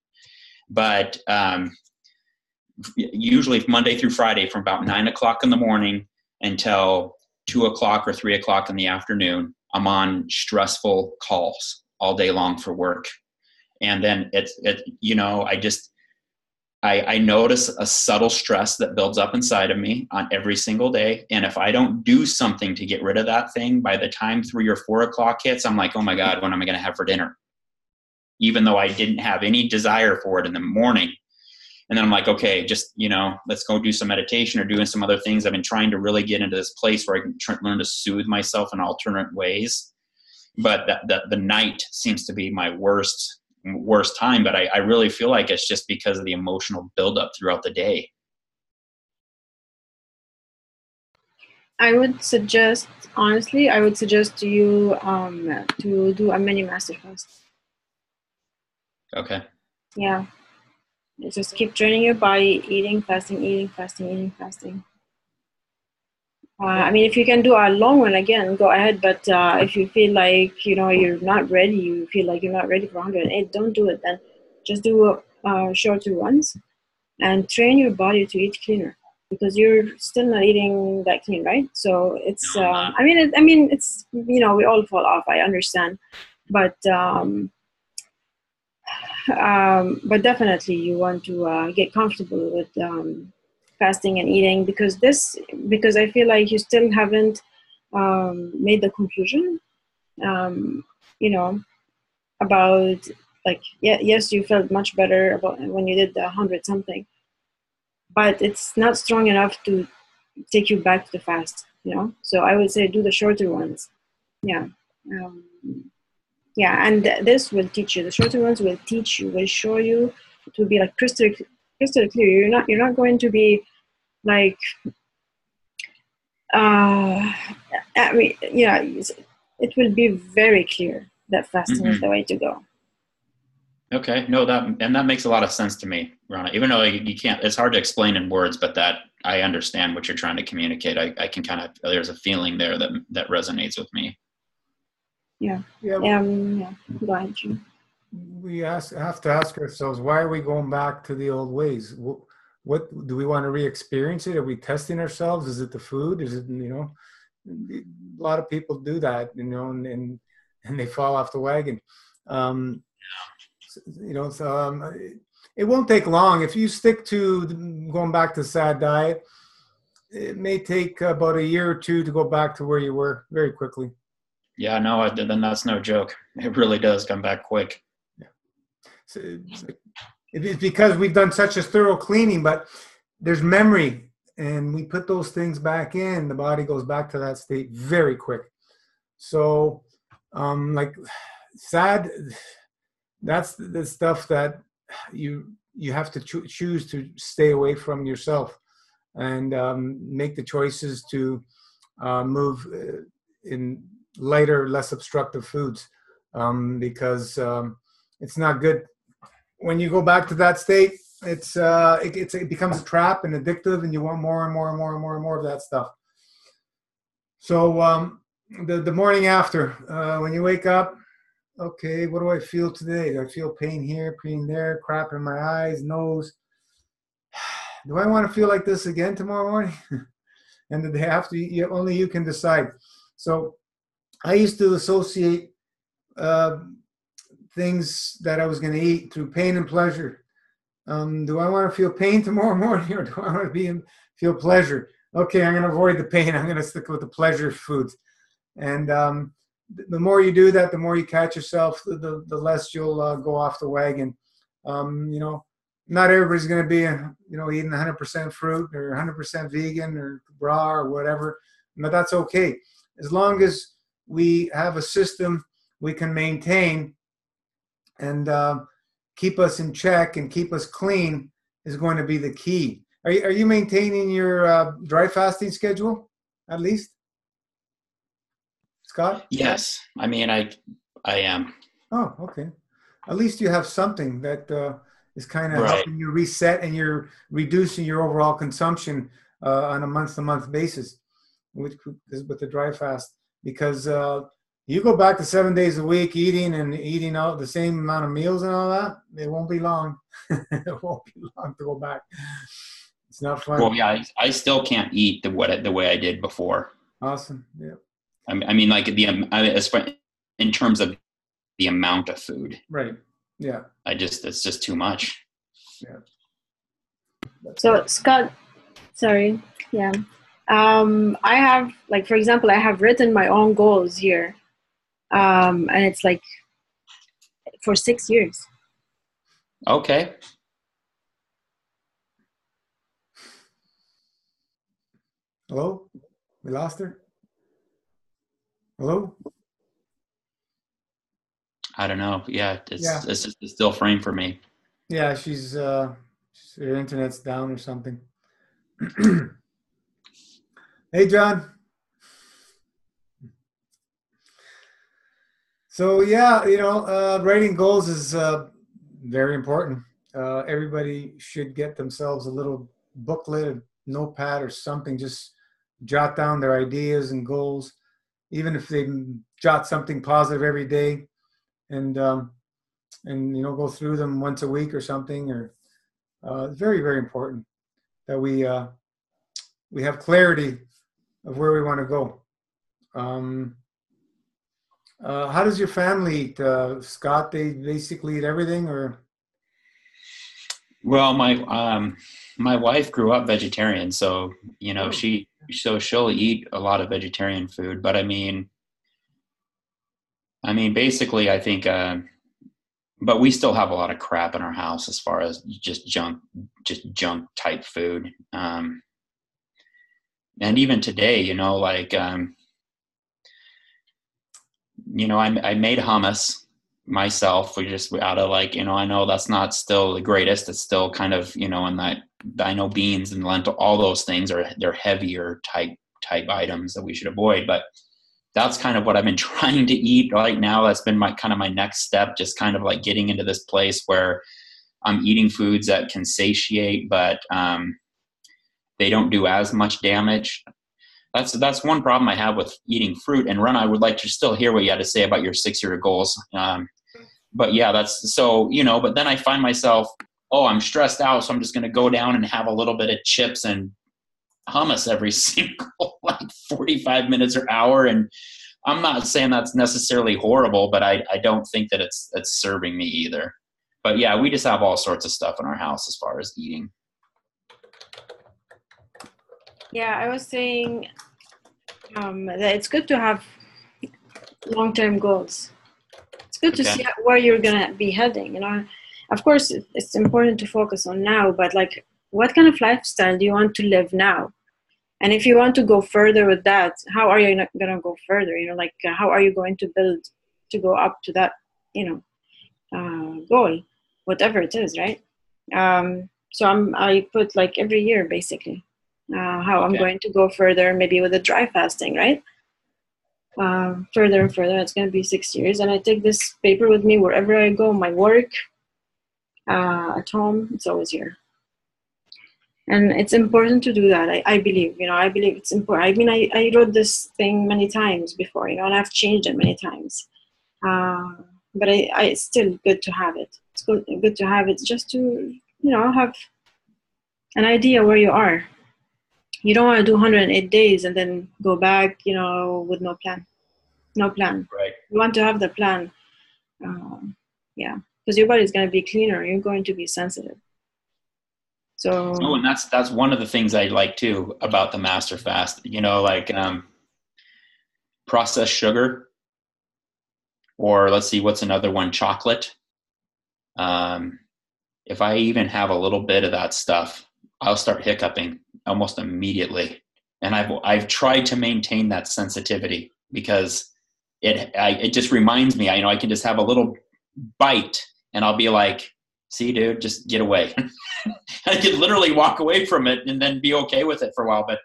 But usually Monday through Friday from about 9 o'clock in the morning until 2 o'clock or 3 o'clock in the afternoon, I'm on stressful calls all day long for work. And then I notice a subtle stress that builds up inside of me on every single day. And if I don't do something to get rid of that thing, by the time 3 or 4 o'clock hits, I'm like, oh my God, what am I going to have for dinner? Even though I didn't have any desire for it in the morning. And then I'm like, okay, just, let's go do some meditation or doing some other things. I've been trying to really get into this place where I can learn to soothe myself in alternate ways. But the night seems to be my worst time. But I really feel like it's just because of the emotional buildup throughout the day. Honestly, I would suggest to you to do a mini master fast. Okay. Yeah. Just keep training your body, eating, fasting, eating, fasting, eating, fasting. I mean, if you can do a long one again, go ahead. But if you feel like, you're not ready, you feel like you're not ready for 108, don't do it then. Just do shorter ones and train your body to eat cleaner, because you're still not eating that clean, right? So it's, it's, we all fall off, I understand. But definitely you want to get comfortable with fasting and eating, because I feel like you still haven't made the conclusion, about, like, yes, you felt much better about when you did the 100 something, but it's not strong enough to take you back to the fast, so I would say do the shorter ones. Yeah. And this will teach you. The shorter ones will teach you, will show you. It will be like crystal clear. You're not going to be like, it will be very clear that fasting is the way to go. Okay, no, that makes a lot of sense to me, Rana. Even though you can't, it's hard to explain in words, but that I understand what you're trying to communicate. I can kind of, there's a feeling there that resonates with me. Yeah. Go ahead, Jim. We have to ask ourselves, why are we going back to the old ways? What do we want to re-experience it? Are we testing ourselves? Is it the food? Is it, A lot of people do that, and they fall off the wagon. Um, so it won't take long if you stick to going back to SAD diet. It may take about a year or two to go back to where you were very quickly. Yeah, no, then that's no joke. It really does come back quick. Yeah. So it's because we've done such a thorough cleaning, but there's memory, and we put those things back in, the body goes back to that state very quick. So, like SAD, that's the stuff that you have to choose to stay away from yourself, and make the choices to move in lighter, less obstructive foods, because it's not good. When you go back to that state, it becomes a trap and addictive, and you want more and more and more and more and more of that stuff. So the morning after, when you wake up, okay, what do I feel today? Do I feel pain here, pain there, crap in my eyes, nose? Do I want to feel like this again tomorrow morning? And the day after, only you can decide. So I used to associate things that I was going to eat through pain and pleasure. Do I want to feel pain tomorrow morning, or do I want to feel pleasure? Okay, I'm going to avoid the pain. I'm going to stick with the pleasure foods. And the more you do that, the more you catch yourself, the less you'll go off the wagon. Not everybody's going to be, eating 100% fruit or 100% vegan or raw or whatever, but that's okay. As long as we have a system we can maintain and keep us in check and keep us clean is going to be the key. Are you maintaining your dry fasting schedule at least, Scott? Yes, I mean I am. Oh, okay. At least you have something that is kind of Right. helping you reset, and you're reducing your overall consumption on a month-to-month basis with the dry fast. Because you go back to 7 days a week eating out the same amount of meals and all that, it won't be long. It won't be long to go back. It's not fun. Well, yeah, I still can't eat the way I did before. Awesome. Yeah. I mean, like in terms of the amount of food. Right. Yeah. It's just too much. Yeah. So Scott, sorry. Yeah. I have, like, for example, I have written my own goals here. And it's like for 6 years. Okay. Hello? We lost her? Hello? I don't know. Yeah, it's just a still frame for me. Yeah, she's her internet's down or something. Hey, John. So yeah, writing goals is very important. Everybody should get themselves a little booklet, a notepad or something. Just jot down their ideas and goals, even if they jot something positive every day, and go through them once a week or something. Or it's very, very important that we have clarity of where we want to go. How does your family eat, Scott? They basically eat everything, or? Well, my wife grew up vegetarian, so she'll eat a lot of vegetarian food. But I mean, basically, I think. But we still have a lot of crap in our house as far as just junk type food. And even today, I made hummus myself. We out of I know that's not still the greatest. It's still kind of, and that I know beans and lentil, all those things they're heavier type items that we should avoid. But that's kind of what I've been trying to eat right now. That's been my next step, just kind of like getting into this place where I'm eating foods that can satiate, but they don't do as much damage. That's one problem I have with eating fruit. And Ron, I would like to still hear what you had to say about your 6-year goals. But yeah, that's so, but then I find myself, I'm stressed out, so I'm just going to go down and have a little bit of chips and hummus every single like 45 minutes or hour. And I'm not saying that's necessarily horrible, but I don't think that it's serving me either. But yeah, we just have all sorts of stuff in our house as far as eating. Yeah, I was saying that it's good to have long-term goals. It's good to see where you're gonna be heading. Of course, it's important to focus on now, but like, what kind of lifestyle do you want to live now? And if you want to go further with that, how are you gonna go further? How are you going to build to go up to that, goal, whatever it is, right? So I put like every year basically. How I'm going to go further, maybe with the dry fasting, right? Further and further. It's going to be 6 years. And I take this paper with me wherever I go, my work, at home, it's always here. And it's important to do that. I believe, I believe it's important. I mean, I wrote this thing many times before, and I've changed it many times. But it's still good to have it. It's good to have it just to, have an idea where you are. You don't want to do 108 days and then go back, with no plan. No plan. Right. You want to have the plan. Because your body's going to be cleaner. You're going to be sensitive. So. Oh, and that's one of the things I like too about the Master Fast. Processed sugar, or let's see, what's another one? Chocolate. If I even have a little bit of that stuff, I'll start hiccuping almost immediately. And I've tried to maintain that sensitivity because it just reminds me, I can just have a little bite and I'll be like, see, dude, just get away. I could literally walk away from it and then be okay with it for a while. But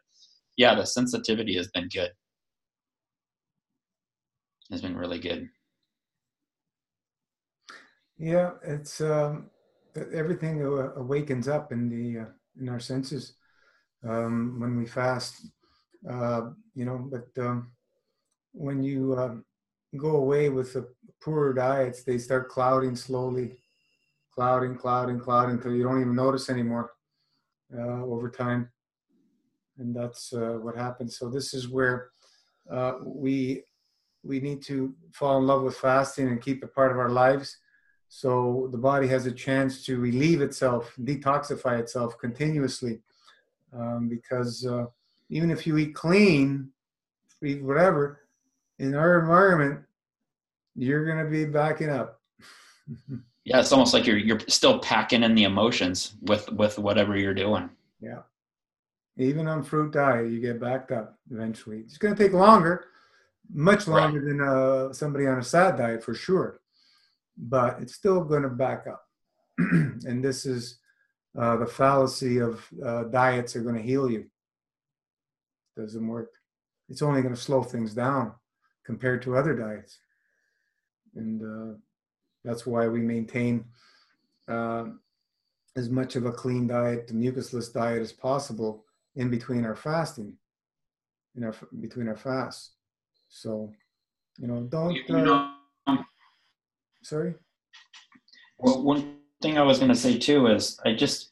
yeah, the sensitivity has been good. Has been really good. Yeah, it's everything awakens up in our senses when we fast. But when you go away with the poorer diets, they start clouding slowly, clouding until you don't even notice anymore over time, and that's what happens. So this is where we need to fall in love with fasting and keep it part of our lives, so the body has a chance to relieve itself, detoxify itself continuously. Because even if you eat clean, eat whatever, in our environment, you're going to be backing up. Yeah, it's almost like you're still packing in the emotions with whatever you're doing. Yeah. Even on fruit diet, you get backed up eventually. It's going to take longer, much longer than somebody on a SAD diet for sure, but it's still going to back up. And this is the fallacy of diets are going to heal you. Doesn't work. It's only going to slow things down compared to other diets. And that's why we maintain as much of a clean diet, mucusless diet as possible in between our fasting, between our fasts. So, don't. Sorry? Well, one thing I was going to say too is it's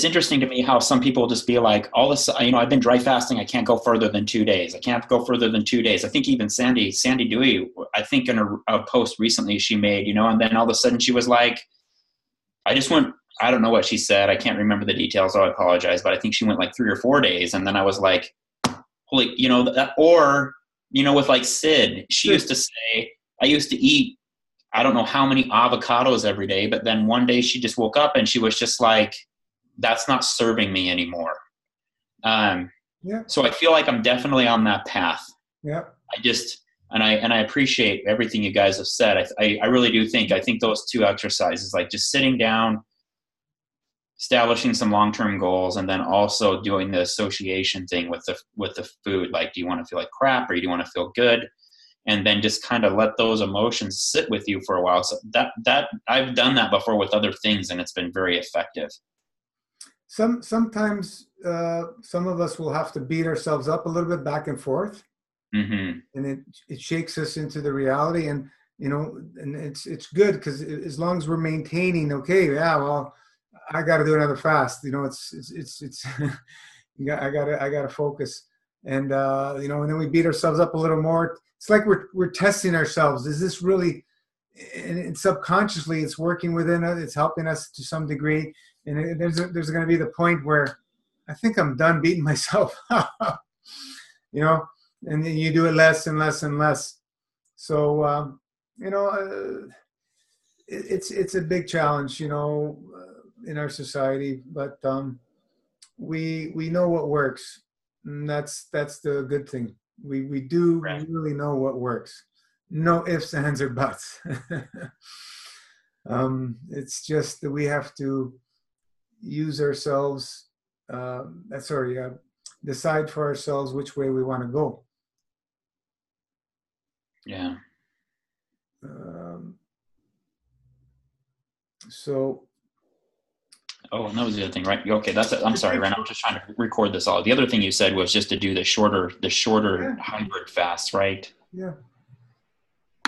interesting to me how some people just be like, all this, I've been dry fasting. I can't go further than 2 days. I can't go further than 2 days. I think even Sandy Dewey, I think in a post recently she made, and then all of a sudden she was like, I don't know what she said. I can't remember the details, so I apologize, but I think she went like 3 or 4 days. And then I was like, holy, with like Sid, she used to say, I used to eat, I don't know how many avocados every day, but then one day she just woke up and she was just like, that's not serving me anymore. So I feel like I'm definitely on that path. Yeah. I appreciate everything you guys have said. I really do think those two exercises, like just sitting down, establishing some long-term goals, and then also doing the association thing with the food. Like, do you want to feel like crap or do you want to feel good? And then just kind of let those emotions sit with you for a while. So that I've done that before with other things, and it's been very effective. Sometimes some of us will have to beat ourselves up a little bit back and forth, and it shakes us into the reality. And and it's good because as long as we're maintaining, okay, yeah, well, I got to do another fast. You know, it's I gotta focus. And you know, and then we beat ourselves up a little more. It's like we're testing ourselves. Is this really? And subconsciously, it's working within us. It's helping us to some degree. And there's going to be the point where I think I'm done beating myself up. You know, and then you do it less and less and less. So you know, it's a big challenge, you know, in our society. But we know what works, and that's the good thing. We do really know what works. No ifs, ands, or buts. It's just that we have to use ourselves. Decide for ourselves which way we want to go. Yeah. So. Oh, and that was the other thing, right? Okay, that's it. I'm sorry, Ren. I'm just trying to record this all. The other thing you said was just to do the shorter hybrid fast, right? Yeah.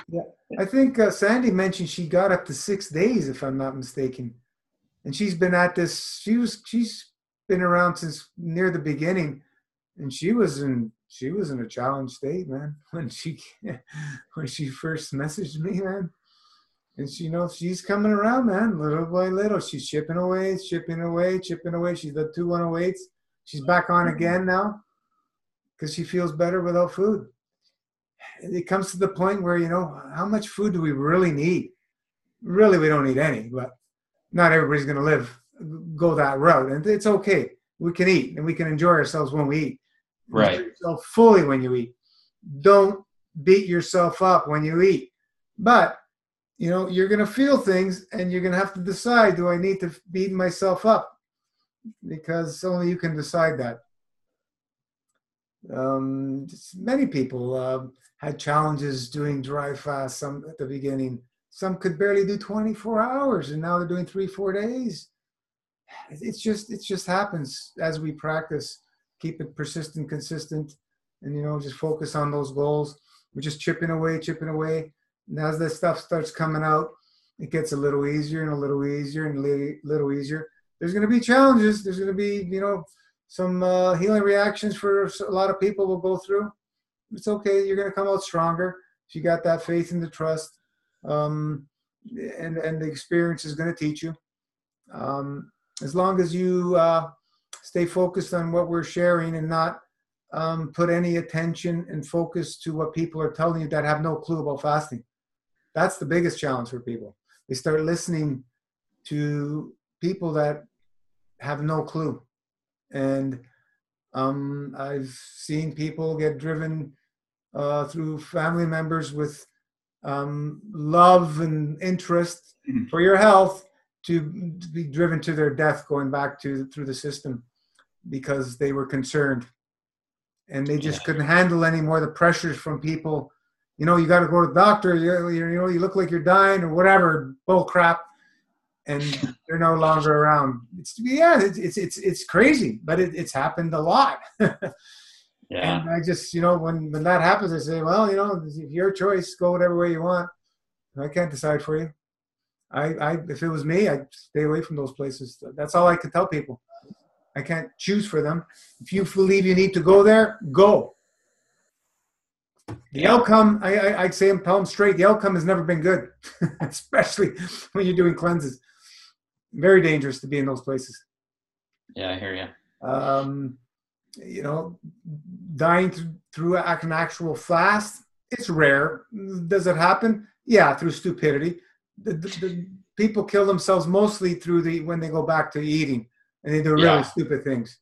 Yeah. I think Sandy mentioned she got up to 6 days, if I'm not mistaken, and she's been at this. She's been around since near the beginning, and she was in a challenge state, man, when she first messaged me, man. And she, you know, she's coming around, man, little by little. She's chipping away. She's at 2 108s. She's back on again now because she feels better without food. It comes to the point where, you know, how much food do we really need? Really, we don't need any, but not everybody's going to go that route. And it's okay. We can eat and we can enjoy ourselves when we eat. Right. Enjoy yourself fully when you eat. Don't beat yourself up when you eat. But, you know, you're going to feel things and you're going to have to decide, do I need to beat myself up? Because only you can decide that. Many people had challenges doing dry fast, some at the beginning. Some could barely do 24 hours, and now they're doing 3-4 days. It just happens as we practice. Keep it persistent, consistent, and, you know, just focus on those goals. We're just chipping away. And as this stuff starts coming out, it gets a little easier and a little easier and a little easier. There's going to be challenges. There's going to be, you know, some healing reactions for a lot of people will go through. It's okay. You're going to come out stronger if you got that faith and the trust, and the experience is going to teach you. As long as you stay focused on what we're sharing and not put any attention and focus to what people are telling you that have no clue about fasting. That's the biggest challenge for people. They start listening to people that have no clue. And I've seen people get driven through family members with love and interest for your health to be driven to their death, going back through the system because they were concerned. And they just couldn't handle any more the pressures from people. You know, you got to go to the doctor. You look like you're dying or whatever bull crap, and they're no longer around. It's crazy, but it's happened a lot. And I just, you know, when that happens, I say, well, you know, it's your choice. Go whatever way you want. I can't decide for you. If it was me, I'd stay away from those places. That's all I could tell people. I can't choose for them. If you believe you need to go there, go. The outcome, I'd say, and tell them straight, the outcome has never been good, especially when you're doing cleanses. Very dangerous to be in those places. Yeah, I hear you. You know, dying through an actual fast, it's rare. Does it happen? Yeah, through stupidity. The people kill themselves mostly when they go back to eating. And they do really stupid things.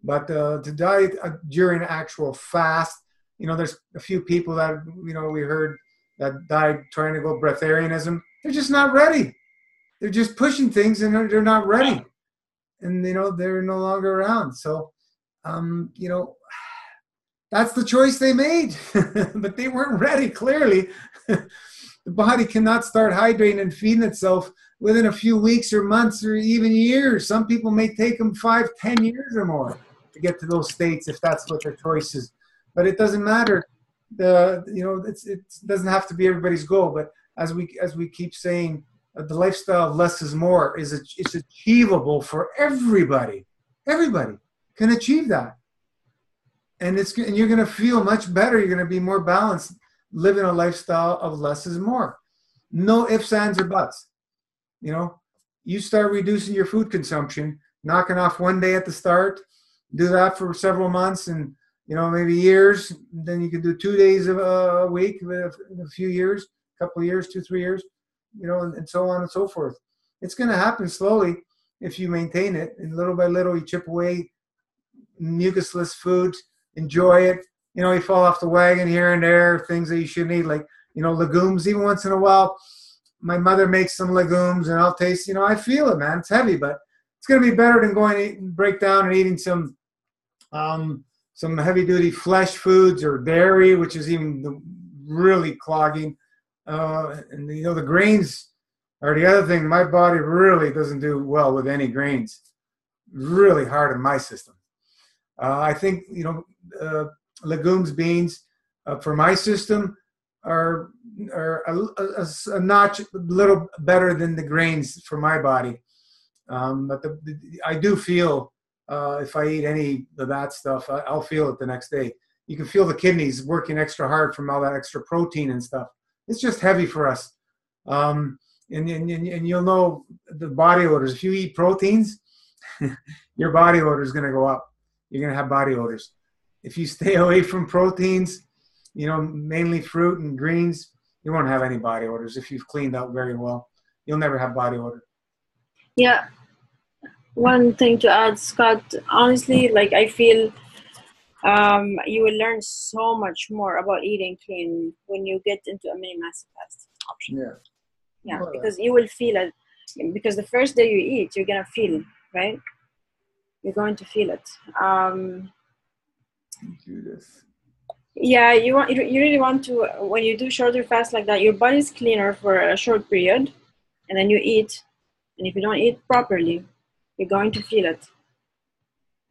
But to die during actual fast, you know, there's a few people that, you know, we heard that died trying to go breatharianism. They're just not ready. They're just pushing things and they're not ready. And, you know, they're no longer around. So, you know, that's the choice they made. But they weren't ready, clearly. The body cannot start hydrating and feeding itself within a few weeks or months or even years. Some people may take them 5-10 years or more to get to those states if that's what their choice is. But it doesn't matter. You know, it doesn't have to be everybody's goal. But as we keep saying, the lifestyle of less is more it's achievable for everybody. Everybody can achieve that. And you're going to feel much better. You're going to be more balanced living a lifestyle of less is more. No ifs, ands, or buts. You know, you start reducing your food consumption, knocking off one day at the start, do that for several months and, you know, maybe years. Then you can do 2 days a week in a few years, a couple of years, 2, 3 years, you know, and so on and so forth. It's going to happen slowly if you maintain it. And little by little, you chip away mucusless foods, enjoy it. You know, you fall off the wagon here and there, things that you shouldn't eat, like, you know, legumes. Even once in a while, my mother makes some legumes and I'll taste, you know, I feel it, man. It's heavy, but it's going to be better than going to eat and break down and eating some heavy duty flesh foods or dairy, which is even really clogging. And, you know, the grains are the other thing. My body really doesn't do well with any grains. Really hard in my system. I think, you know, legumes, beans, for my system are a notch a little better than the grains for my body. But I do feel if I eat any of that stuff, I'll feel it the next day. You can feel the kidneys working extra hard from all that extra protein and stuff. It's just heavy for us. And you'll know the body odors. If you eat proteins, your body odor is going to go up. You're going to have body odors. If you stay away from proteins, you know, mainly fruit and greens, you won't have any body odors. If you've cleaned out very well, you'll never have body odor. Yeah. One thing to add, Scott, honestly, like I feel you will learn so much more about eating clean when you get into a mini massive fast option. Yeah. Yeah, because you will feel it. Because the first day you eat, you're going to feel, right? You're going to feel it. Do this. Yeah, you really want to, when you do shorter fast like that, your body's cleaner for a short period, and then you eat, and if you don't eat properly, you're going to feel it.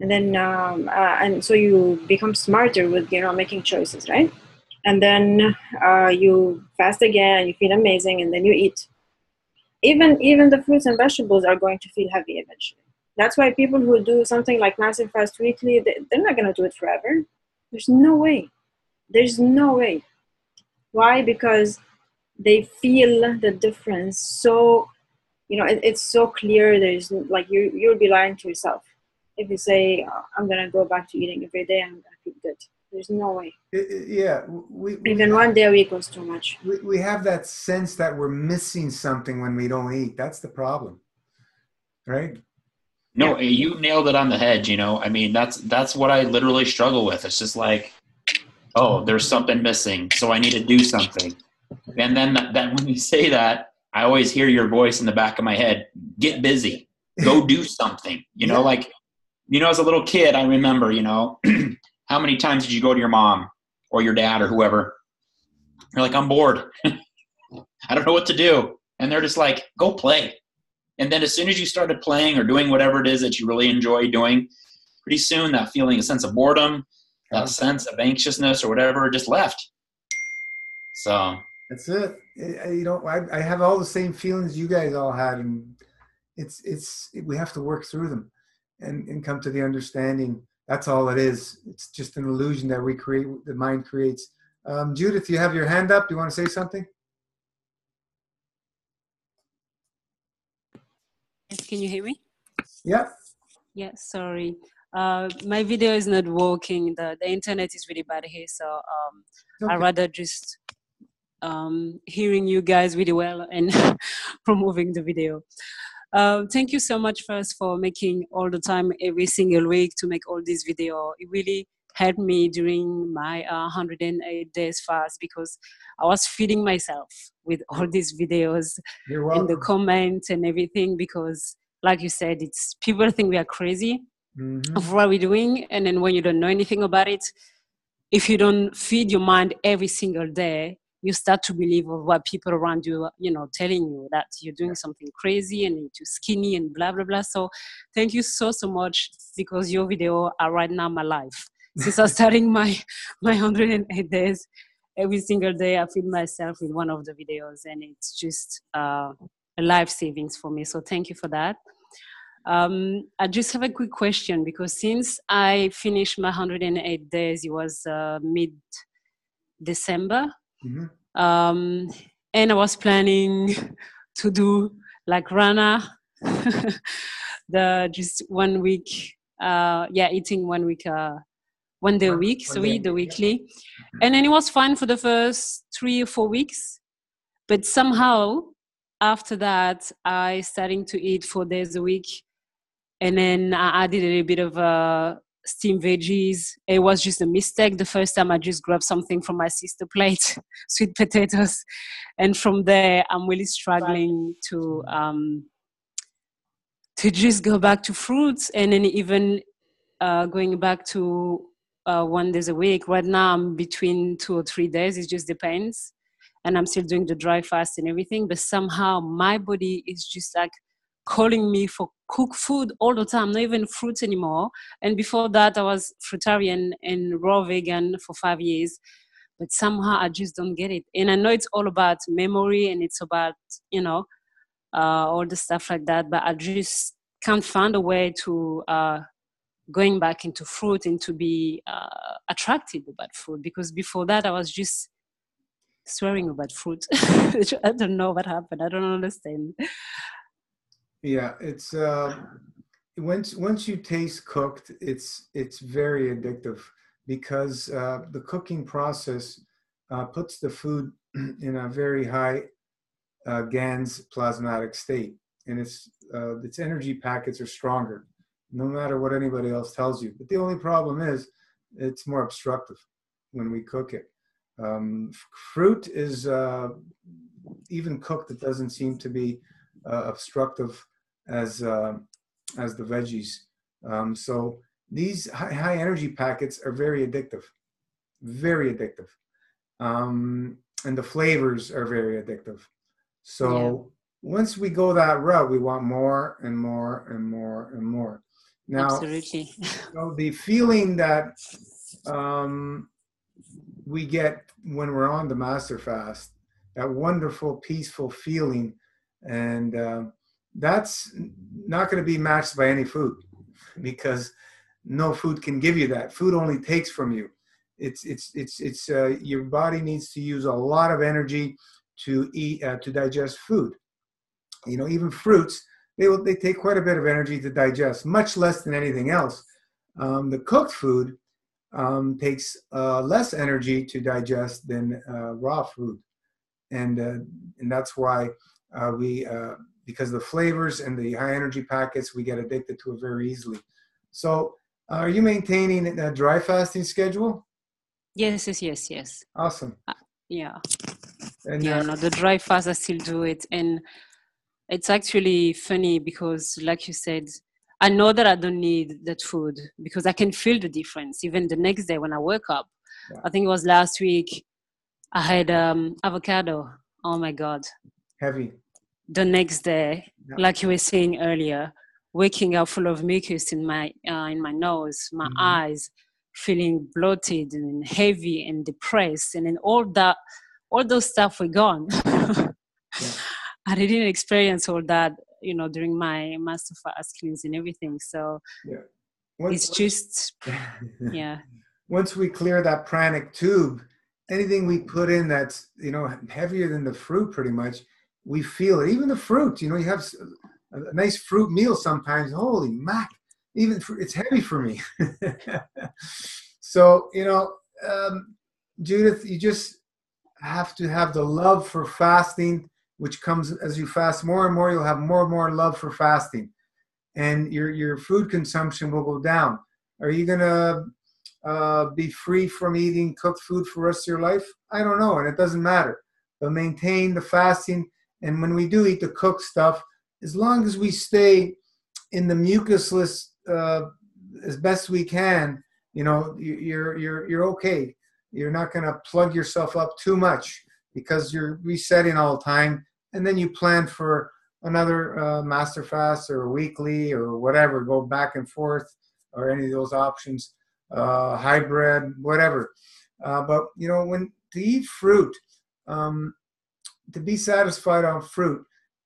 And then and so you become smarter with, you know, making choices, right? And then you fast again and you feel amazing, and then you eat. Even the fruits and vegetables are going to feel heavy eventually. That's why people who do something like massive fast weekly, they're not going to do it forever. There's no way. There's no way. Why? Because they feel the difference. So, you know, it's so clear. There's like, you'll be lying to yourself if you say, I'm going to go back to eating every day, I'm going to feel good. There's no way. Yeah. Even 1 day a week was too much. We have that sense that we're missing something when we don't eat. That's the problem. Right? No, you nailed it on the head, you know. I mean, that's what I literally struggle with. It's just like, oh, there's something missing, so I need to do something. And then that when you say that, I always hear your voice in the back of my head, get busy, go do something. You know, like, you know, as a little kid, I remember, you know, how many times did you go to your mom or your dad or whoever? You're like, I'm bored. I don't know what to do. And they're just like, go play. And then as soon as you started playing or doing whatever it is that you really enjoy doing, pretty soon that feeling, a sense of boredom, that sense of anxiousness or whatever, just left. So that's it. You know, I have all the same feelings you guys all had, and we have to work through them and come to the understanding. That's all it is. It's just an illusion that we create, the mind creates. Judith, you have your hand up. Do you want to say something? Yes, can you hear me? Yeah. Yeah, sorry. My video is not working. The internet is really bad here, so Okay. I'd rather just hearing you guys really well and promoting the video. Thank you so much first for making all the time every single week to make all these videos. It really helped me during my 108 days fast because I was feeding myself with all these videos and the comments and everything because like you said, it's people think we are crazy of what we're doing. And then when you don't know anything about it, if you don't feed your mind every single day, you start to believe of what people around you, you know, telling you that you're doing something crazy and you're too skinny and blah, blah, blah. So thank you so much because your video are right now my life. Since I'm starting my 108 days, every single day I feed myself with one of the videos and it's just a life savings for me. So thank you for that. I just have a quick question, because since I finished my 108 days, it was mid-December, and I was planning to do like Rana, the just 1 week, eating 1 week, 1 day a week, so eat the weekly, and then it was fine for the first 3 or 4 weeks, but somehow after that I starting to eat 4 days a week. And then I added a little bit of steamed veggies. It was just a mistake. The first time I just grabbed something from my sister's plate, sweet potatoes. And from there, I'm really struggling to just go back to fruits. And then even going back to 1 day a week. Right now, I'm between 2 or 3 days. It just depends. And I'm still doing the dry fast and everything. But somehow my body is just like calling me for cooked food all the time, not even fruits anymore. And before that, I was fruitarian and raw vegan for 5 years. But somehow I just don't get it. And I know it's all about memory and it's about, all the stuff like that. But I just can't find a way to going back into fruit and to be attracted about fruit. Because before that, I was just swearing about fruit. I don't know what happened. I don't understand. Yeah, it's once you taste cooked, it's very addictive, because the cooking process puts the food in a very high GANS plasmatic state, and its energy packets are stronger, no matter what anybody else tells you. But the only problem is it's more obstructive when we cook it. Fruit is even cooked, it doesn't seem to be obstructive as the veggies. So these high energy packets are very addictive, and the flavors are very addictive. So once we go that route, we want more and more and more and more. Now, absolutely. The feeling that we get when we're on the master fast, that wonderful, peaceful feeling, and that's not going to be matched by any food, because no food can give you that. Food only takes from you. It's your body needs to use a lot of energy to eat, to digest food. Even fruits, they take quite a bit of energy to digest, much less than anything else. The cooked food takes less energy to digest than raw food, and that's why because of the flavors and the high energy packets, we get addicted to it very easily. So, are you maintaining a dry fasting schedule? Yes. Awesome. Yeah. And, no, the dry fast, I still do it. And it's actually funny because, like you said, I know that I don't need that food because I can feel the difference. Even the next day when I wake up, I think it was last week, I had avocado. Oh my God. Heavy. The next day, like you were saying earlier, waking up full of mucus in my nose, my eyes, feeling bloated and heavy and depressed, and then all those stuff were gone. I didn't experience all that, during my master fast cleanse and everything. So it's just, Once we clear that pranic tube, anything we put in that's, heavier than the fruit pretty much, we feel it. Even the fruit, you have a nice fruit meal sometimes. Holy mac, it's heavy for me. So, Judith, you just have to have the love for fasting, which comes as you fast more and more, you'll have more and more love for fasting, and your food consumption will go down. Are you going to be free from eating cooked food for the rest of your life? I don't know, and it doesn't matter. But maintain the fasting, and when we do eat the cooked stuff, as long as we stay in the mucusless as best we can, you're okay. You're not going to plug yourself up too much because you're resetting all the time, and then you plan for another master fast or a weekly or whatever, go back and forth, or any of those options, hybrid, whatever. But when to eat fruit, to be satisfied on fruit,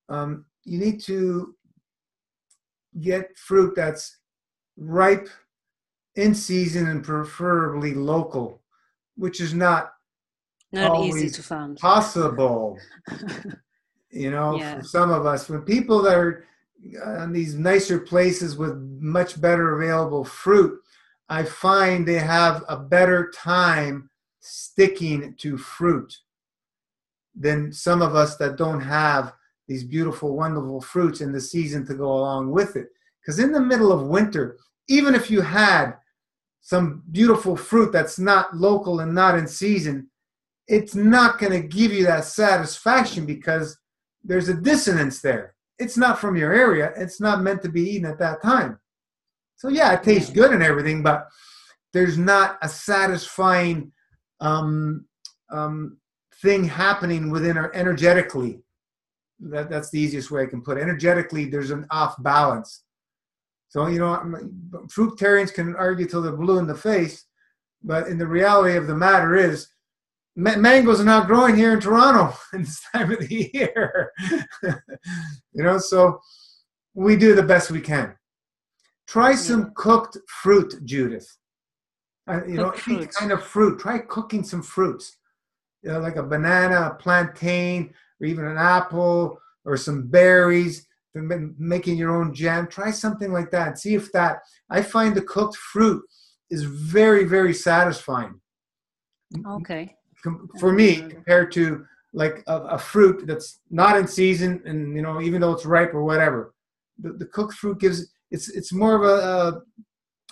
you need to get fruit that's ripe, in season, and preferably local, which is not easy always to find. possible. For some of us, when people that are in these nicer places with much better available fruit, I find they have a better time sticking to fruit than some of us that don't have these beautiful, wonderful fruits in the season to go along with it. Because in the middle of winter, even if you had some beautiful fruit that's not local and not in season, it's not going to give you that satisfaction because there's a dissonance there. It's not from your area. It's not meant to be eaten at that time. So yeah, it tastes good and everything, but there's not a satisfying thing happening within her energetically. That's the easiest way I can put it. Energetically, there's an off balance. So, fruitarians can argue till they're blue in the face, but in the reality of the matter is, mangoes are not growing here in Toronto in this time of the year. So we do the best we can. Try some cooked fruit, Judith. Any kind of fruit. Try cooking some fruits. Like a banana, a plantain, or even an apple, or some berries. Making your own jam. Try something like that. See if that. I find the cooked fruit is very, very satisfying. Okay. For me, compared to like a fruit that's not in season, and even though it's ripe or whatever, the cooked fruit gives it's more of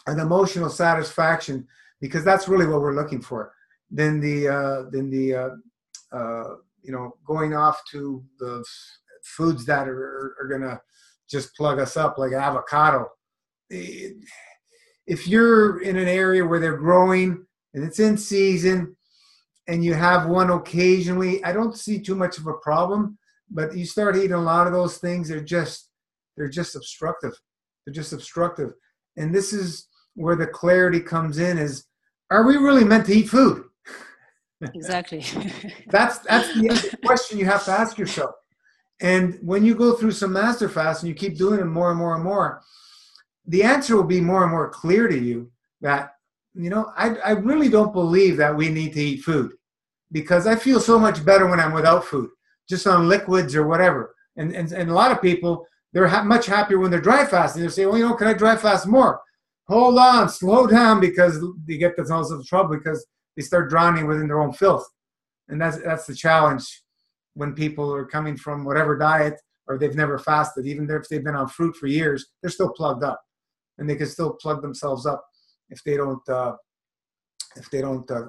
an emotional satisfaction, because that's really what we're looking for. Than going off to the foods that are gonna just plug us up, like avocado. If you're in an area where they're growing and it's in season, and you have one occasionally, I don't see too much of a problem. But you start eating a lot of those things, they're just obstructive. They're just obstructive. And this is where the clarity comes in: is, are we really meant to eat food? Exactly. That's the question you have to ask yourself. And when you go through some master fasts and you keep doing it more and more and more, the answer will be more and more clear to you that, I really don't believe that we need to eat food, because I feel so much better when I'm without food, just on liquids or whatever. And a lot of people, they're much happier when they're dry fasting. They say, well, can I dry fast more? Hold on, slow down, because they get themselves into trouble because they start drowning within their own filth. And that's the challenge when people are coming from whatever diet, or they've never fasted. Even if they've been on fruit for years, they're still plugged up, and they can still plug themselves up if they don't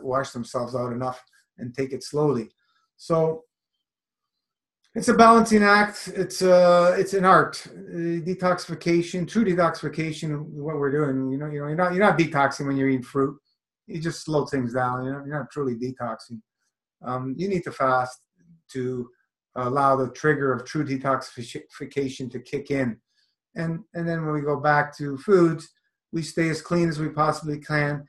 wash themselves out enough and take it slowly. So it's a balancing act. It's an art. Detoxification, true detoxification, what we're doing. You're not detoxing when you're eating fruit. You just slow things down. You're not truly detoxing. You need to fast to allow the trigger of true detoxification to kick in. And then when we go back to foods, we stay as clean as we possibly can,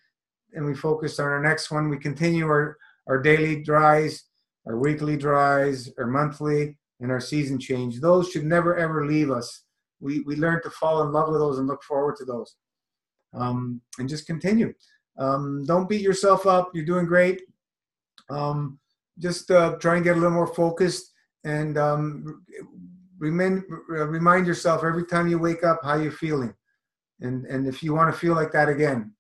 and we focus on our next one. We continue our daily dries, our weekly dries, our monthly, and our season change. Those should never, ever leave us. We learn to fall in love with those and look forward to those. And just continue. Don't beat yourself up. You're doing great. Just try and get a little more focused, and remind yourself every time you wake up how you're feeling. And if you want to feel like that again,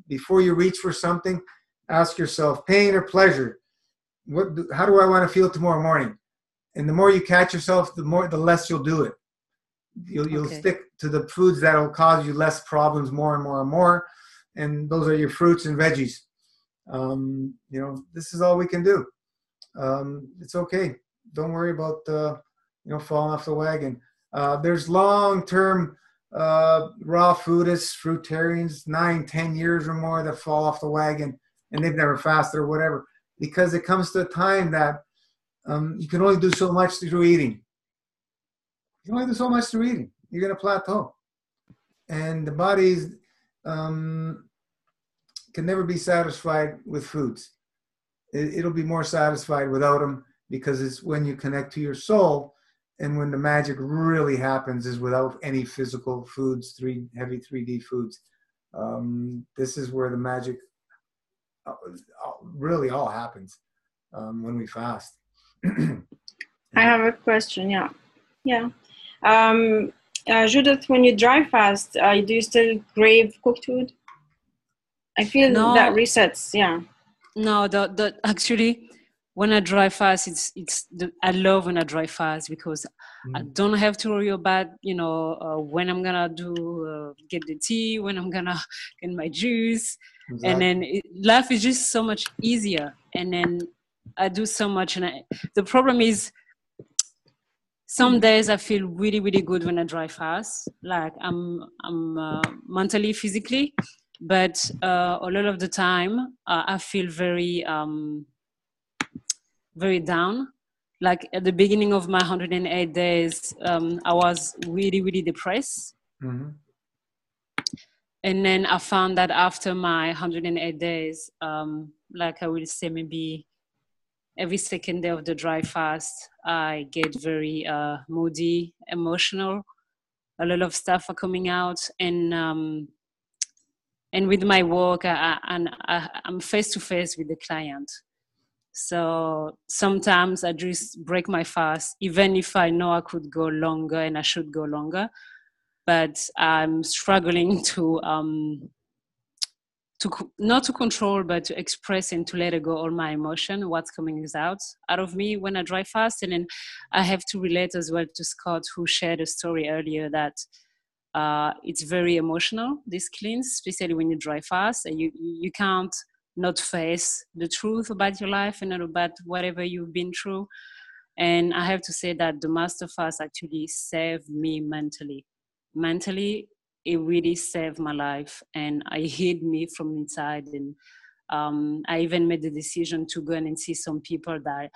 before you reach for something, ask yourself, pain or pleasure? How do I want to feel tomorrow morning? And the more you catch yourself, the less you'll do it. You'll stick to the foods that will cause you less problems more and more and more. And those are your fruits and veggies. This is all we can do. It's okay. Don't worry about falling off the wagon. There's long-term raw foodists, fruitarians, 9-10 years or more, that fall off the wagon and they've never fasted or whatever, because it comes to a time that you can only do so much through eating. You can only do so much through eating. You're going to plateau. And the body's can never be satisfied with foods. It'll be more satisfied without them, because it's when you connect to your soul and when the magic really happens is without any physical foods, heavy 3D foods. This is where the magic really all happens when we fast. I have a question. Yeah. Judith, when you dry fast, do you still crave cooked food? I feel that resets. Yeah. No, actually, when I dry fast, I love when I dry fast because I don't have to worry about when I'm gonna get the tea, when I'm gonna get my juice, exactly. And then life is just so much easier. And then I do so much, and the problem is some days I feel really, really good when I dry fast, like I'm mentally, physically. But a lot of the time, I feel very, very down. Like at the beginning of my 108 days, I was really, really depressed. Mm-hmm. And then I found that after my 108 days, like I will say maybe every second day of the dry fast, I get very moody, emotional. A lot of stuff are coming out. And with my work, I'm face to face with the client. So sometimes I just break my fast, even if I know I could go longer and I should go longer. But I'm struggling to not to control, but to express and to let go all my emotion, what's coming out of me when I dry fast. And then I have to relate as well to Scott, who shared a story earlier that it's very emotional, this cleanse, especially when you dry fast, and you can't not face the truth about your life and about whatever you've been through. And I have to say that the master fast actually saved me mentally. Mentally, it really saved my life, and it healed me from inside. And I even made the decision to go and see some people that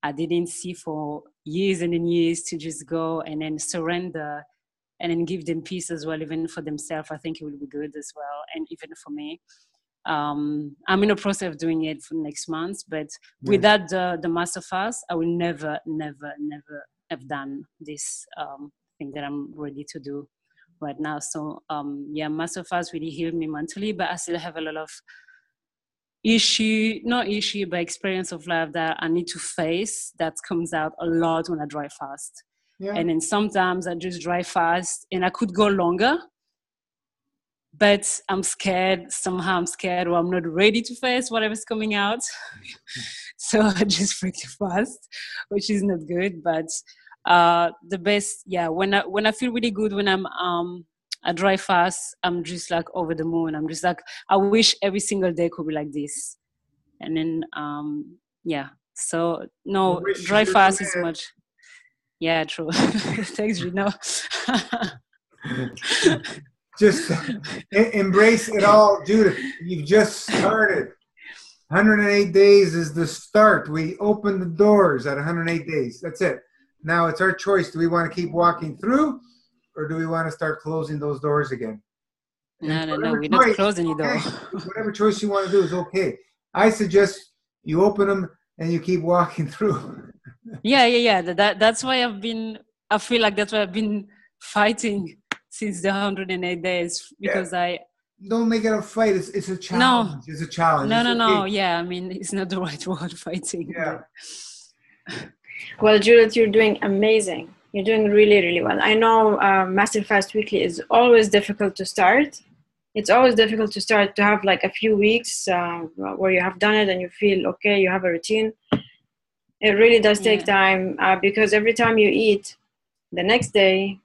I didn't see for years and years, to just go and then surrender and then give them peace as well, even for themselves. I think it will be good as well, and even for me. I'm in the process of doing it for next month, but without the master fast, I will never have done this thing that I'm ready to do right now. So master fast really healed me mentally, but I still have a lot of but experience of life that I need to face that comes out a lot when I dry fast. Yeah. And then sometimes I just dry fast and I could go longer, but I'm scared. Somehow I'm scared, or I'm not ready to face whatever's coming out. So I just break the fast, which is not good. But the best, when I feel really good, when I'm I dry fast, I'm just like over the moon. I'm just like, I wish every single day could be like this. And then so no, dry fast is much. Yeah, true. Thanks, Gino. Just embrace it all, Judith. You've just started. 108 days is the start. We open the doors at 108 days. That's it. Now it's our choice. Do we want to keep walking through, or do we want to start closing those doors again? No. We're not closing any door. Whatever choice you want to do is okay. I suggest you open them and you keep walking through. Yeah. That's why I feel like that's why I've been fighting since the 108 days, because don't make it a fight. It's a challenge. No. It's a challenge. No. Yeah, I mean, it's not the right word, fighting. Yeah. Well, Judith, you're doing amazing. You're doing really, really well. I know Massive Fast Weekly is always difficult to start. It's always difficult to start, to have like a few weeks where you have done it and you feel okay, you have a routine. It really does take time because every time you eat, the next day,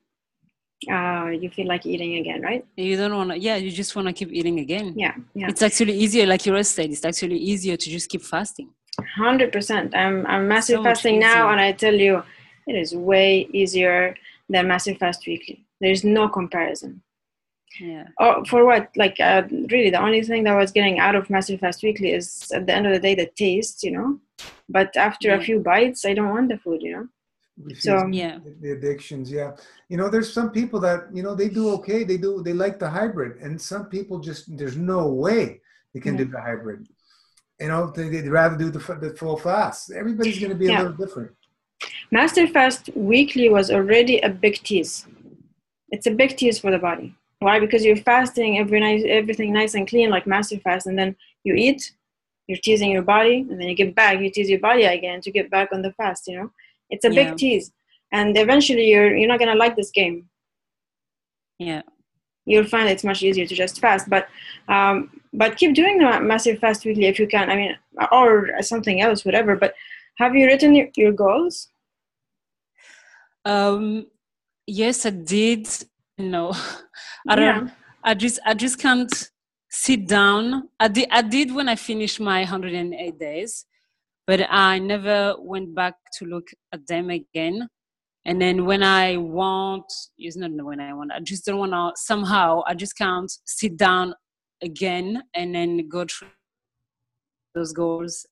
you feel like eating again, right? You don't want to, you just want to keep eating again. Yeah. It's actually easier, like you said, it's actually easier to just keep fasting. 100%. I'm massive fasting now, and I tell you, it is way easier than Massive Fast Weekly. There's no comparison. Yeah. Oh, for what? Like, really, the only thing that I was getting out of Massive Fast Weekly is, at the end of the day, the taste, But after a few bites, I don't want the food, So the addictions, there's some people that they do okay. They like the hybrid, and some people just there's no way they can do the hybrid. They'd rather do the full fast. Everybody's going to be a little different. Master fast weekly was already a big tease. It's a big tease for the body. Why? Because you're fasting everything nice and clean, like master fast, and then you eat, you're teasing your body, and then you get back, you tease your body again to get back on the fast. You know, it's a big tease, and eventually you're not gonna like this game. Yeah, you'll find it's much easier to just fast, but keep doing the massive fast weekly if you can. I mean, or something else, whatever. But have you written your goals? Yes, I did. No, I don't. I just can't sit down. I did when I finished my 108 days, but I never went back to look at them again. And then when I want, it's not when I want, I just don't want to, somehow, I just can't sit down again and then go through those goals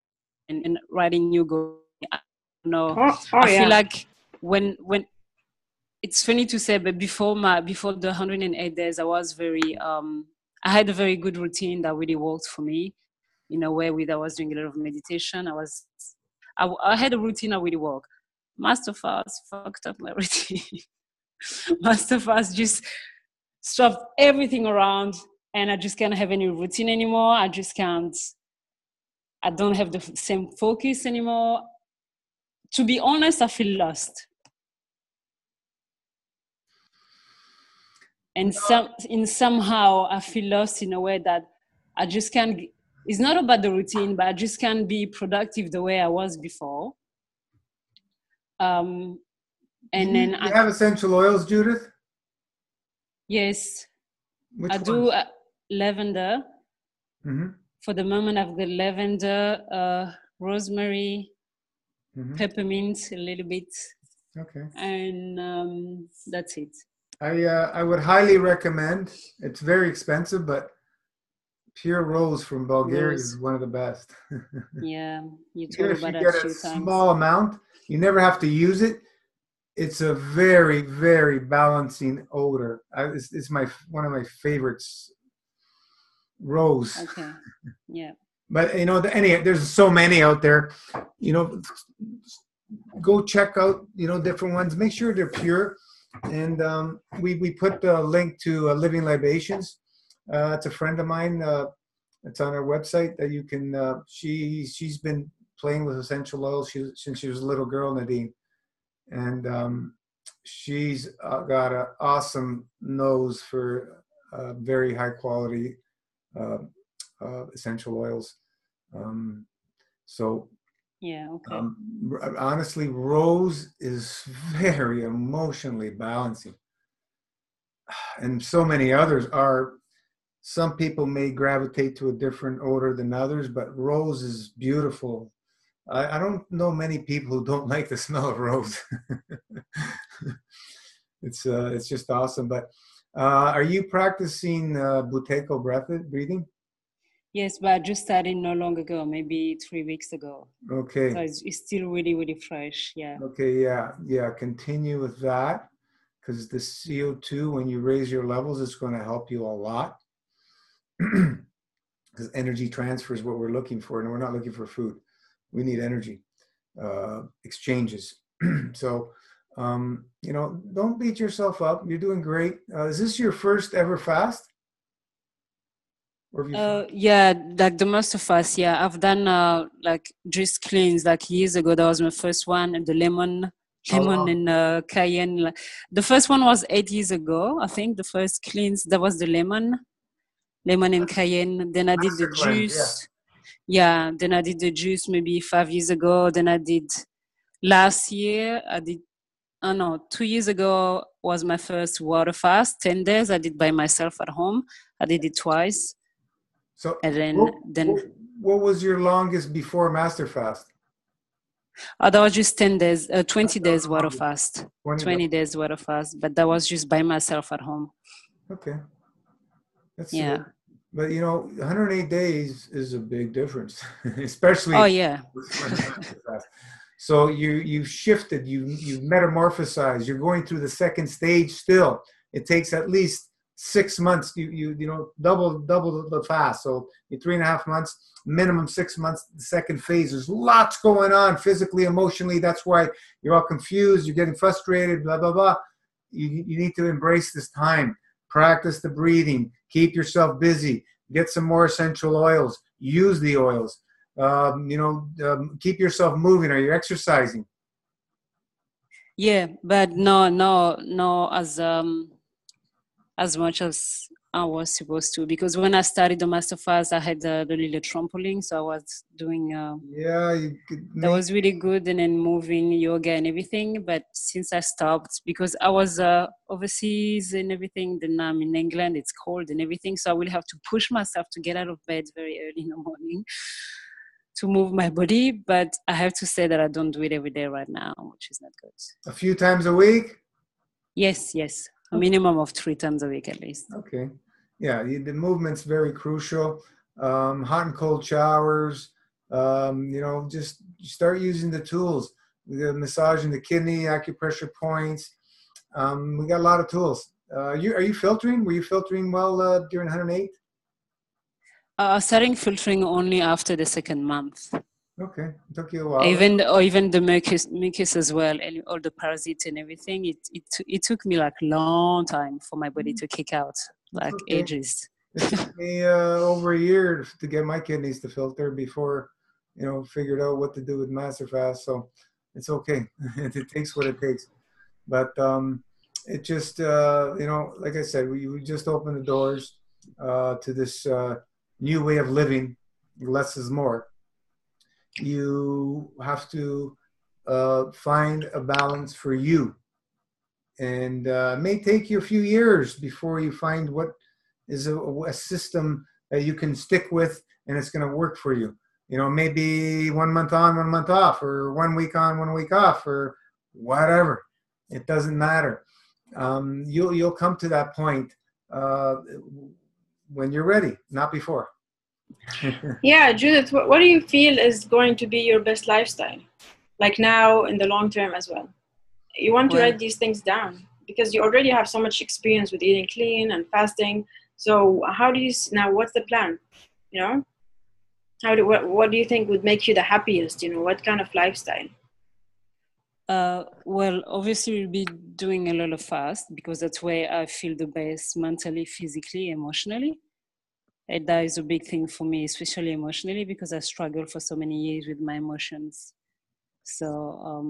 and writing new goals. I don't know. I feel like when it's funny to say, but before the 108 days, I was very, I had a very good routine that really worked for me in a way I was doing a lot of meditation. I had a routine that really worked. Master fast fucked up my routine. Master fast just stopped everything around, and I just can't have any routine anymore. I don't have the same focus anymore. To be honest, I feel lost. And somehow I feel lost in a way that I just can't, it's not about the routine, but I just can't be productive the way I was before. And then you have essential oils, Judith? Yes. Which I do lavender. Mm-hmm. For the moment, I've got lavender, rosemary, peppermint a little bit. Okay. And that's it. I would highly recommend. It's very expensive, but pure rose from Bulgaria is one of the best. Yeah, you told if about you get a small amount, you never have to use it. It's a very, very balancing odor. It's one of my favorites. Rose. Okay. Yeah. But there's so many out there. Go check out different ones. Make sure they're pure. And we put the link to Living Libations. It's a friend of mine. It's on our website that you can. She's been playing with essential oils since she was a little girl, Nadine, and she's got an awesome nose for very high quality essential oils. Yeah. Okay. Honestly, rose is very emotionally balancing, and so many others are. Some people may gravitate to a different odor than others, but rose is beautiful. I don't know many people who don't like the smell of rose. It's just awesome. But are you practicing Buteyko breathing? Yes, but I just started not long ago, maybe 3 weeks ago. Okay. So it's still really, really fresh. Yeah. Okay. Yeah. Continue with that, because the CO2, when you raise your levels, it's going to help you a lot. Because energy transfer is what we're looking for, and we're not looking for food. We need energy exchanges. So, don't beat yourself up. You're doing great. Is this your first ever fast? Yeah, like the Master Fast. Yeah, I've done like just cleans like years ago. That was my first one, and the lemon and cayenne. The first one was 8 years ago, I think. The first cleans, that was the lemon and cayenne. Then I did the juice. Yeah, then I did the juice maybe 5 years ago. Then I did last year. 2 years ago was my first water fast. 10 days I did by myself at home. I did it twice. So, and then what was your longest before Master Fast? That was just 10 days, 20 days water fast. 20 days water fast, but that was just by myself at home. Okay. That's yeah. Good. But 108 days is a big difference, especially. Oh yeah. So you've shifted, you've metamorphosized. You're going through the second stage still. It takes at least 6 months, double the fast. So you 3.5 months, minimum 6 months. The second phase, there's lots going on physically, emotionally. That's why you're all confused. You're getting frustrated. Blah blah blah. You need to embrace this time. Practice the breathing. Keep yourself busy. Get some more essential oils. Use the oils. Keep yourself moving. Are you exercising? Yeah, but no, as much as I was supposed to, because when I started the master fast, I had the little trampoline, so I was doing that was really good, and then moving yoga and everything. But since I stopped, because I was overseas and everything, then I'm in England, it's cold and everything, so I will have to push myself to get out of bed very early in the morning to move my body. But I have to say that I don't do it every day right now, which is not good. A few times a week? Yes. A minimum of 3 times a week at least. Okay. Yeah, the movement's very crucial. Hot and cold showers. Just start using the tools. The massaging the kidney, acupressure points. We got a lot of tools. Are you filtering? Were you filtering well during 108? Starting filtering only after the 2nd month. Okay, it took you a while. Even the mucus as well, and all the parasites and everything. It took me like a long time for my body to kick out, like ages. It took me over a year to get my kidneys to filter before, figured out what to do with MasterFast. So it's okay. It takes what it takes. But it just, like I said, we just opened the doors to this new way of living. Less is more. You have to find a balance for you. And it may take you a few years before you find what is a system that you can stick with and it's going to work for you. Maybe 1 month on, 1 month off, or 1 week on, 1 week off, or whatever. It doesn't matter. You'll come to that point when you're ready, not before. Yeah, Judith, what do you feel is going to be your best lifestyle? Like now in the long term as well. You want to write these things down because you already have so much experience with eating clean and fasting. So how do you, now what's the plan? What do you think would make you the happiest? What kind of lifestyle? Well, obviously we'll be doing a lot of fast because that's where I feel the best mentally, physically, emotionally. And that is a big thing for me, especially emotionally, because I struggled for so many years with my emotions. So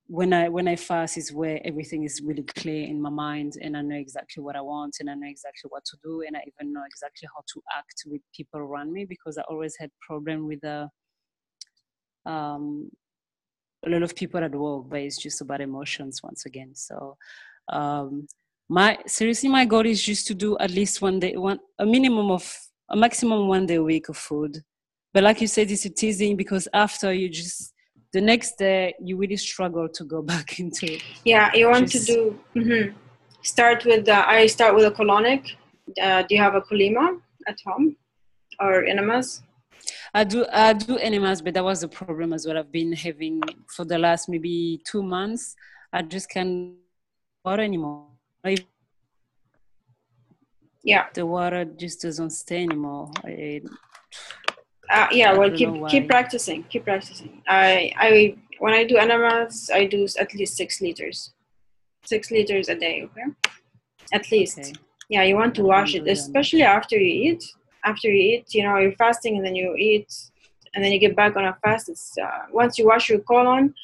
when I fast is where everything is really clear in my mind, and I know exactly what I want, and I know exactly what to do, and I even know exactly how to act with people around me, because I always had problem with a lot of people at work, but it's just about emotions once again. So my goal is just to do at least a maximum 1 day a week of food. But like you said, it's a teasing because after the next day you really struggle to go back into it. Yeah, you want to do start with I start with a colonic. Do you have a colima at home or enemas? I do enemas, but that was the problem as well. I've been having for the last maybe 2 months. I just can't water anymore. Yeah, the water just doesn't stay anymore. Keep practicing. I when I do enemas, I do at least 6 liters. 6 liters a day, okay? At least. Okay. Yeah, you want to wash it, especially after you eat. After you eat, you're fasting and then you eat and then you get back on a fast. It's once you wash your colon,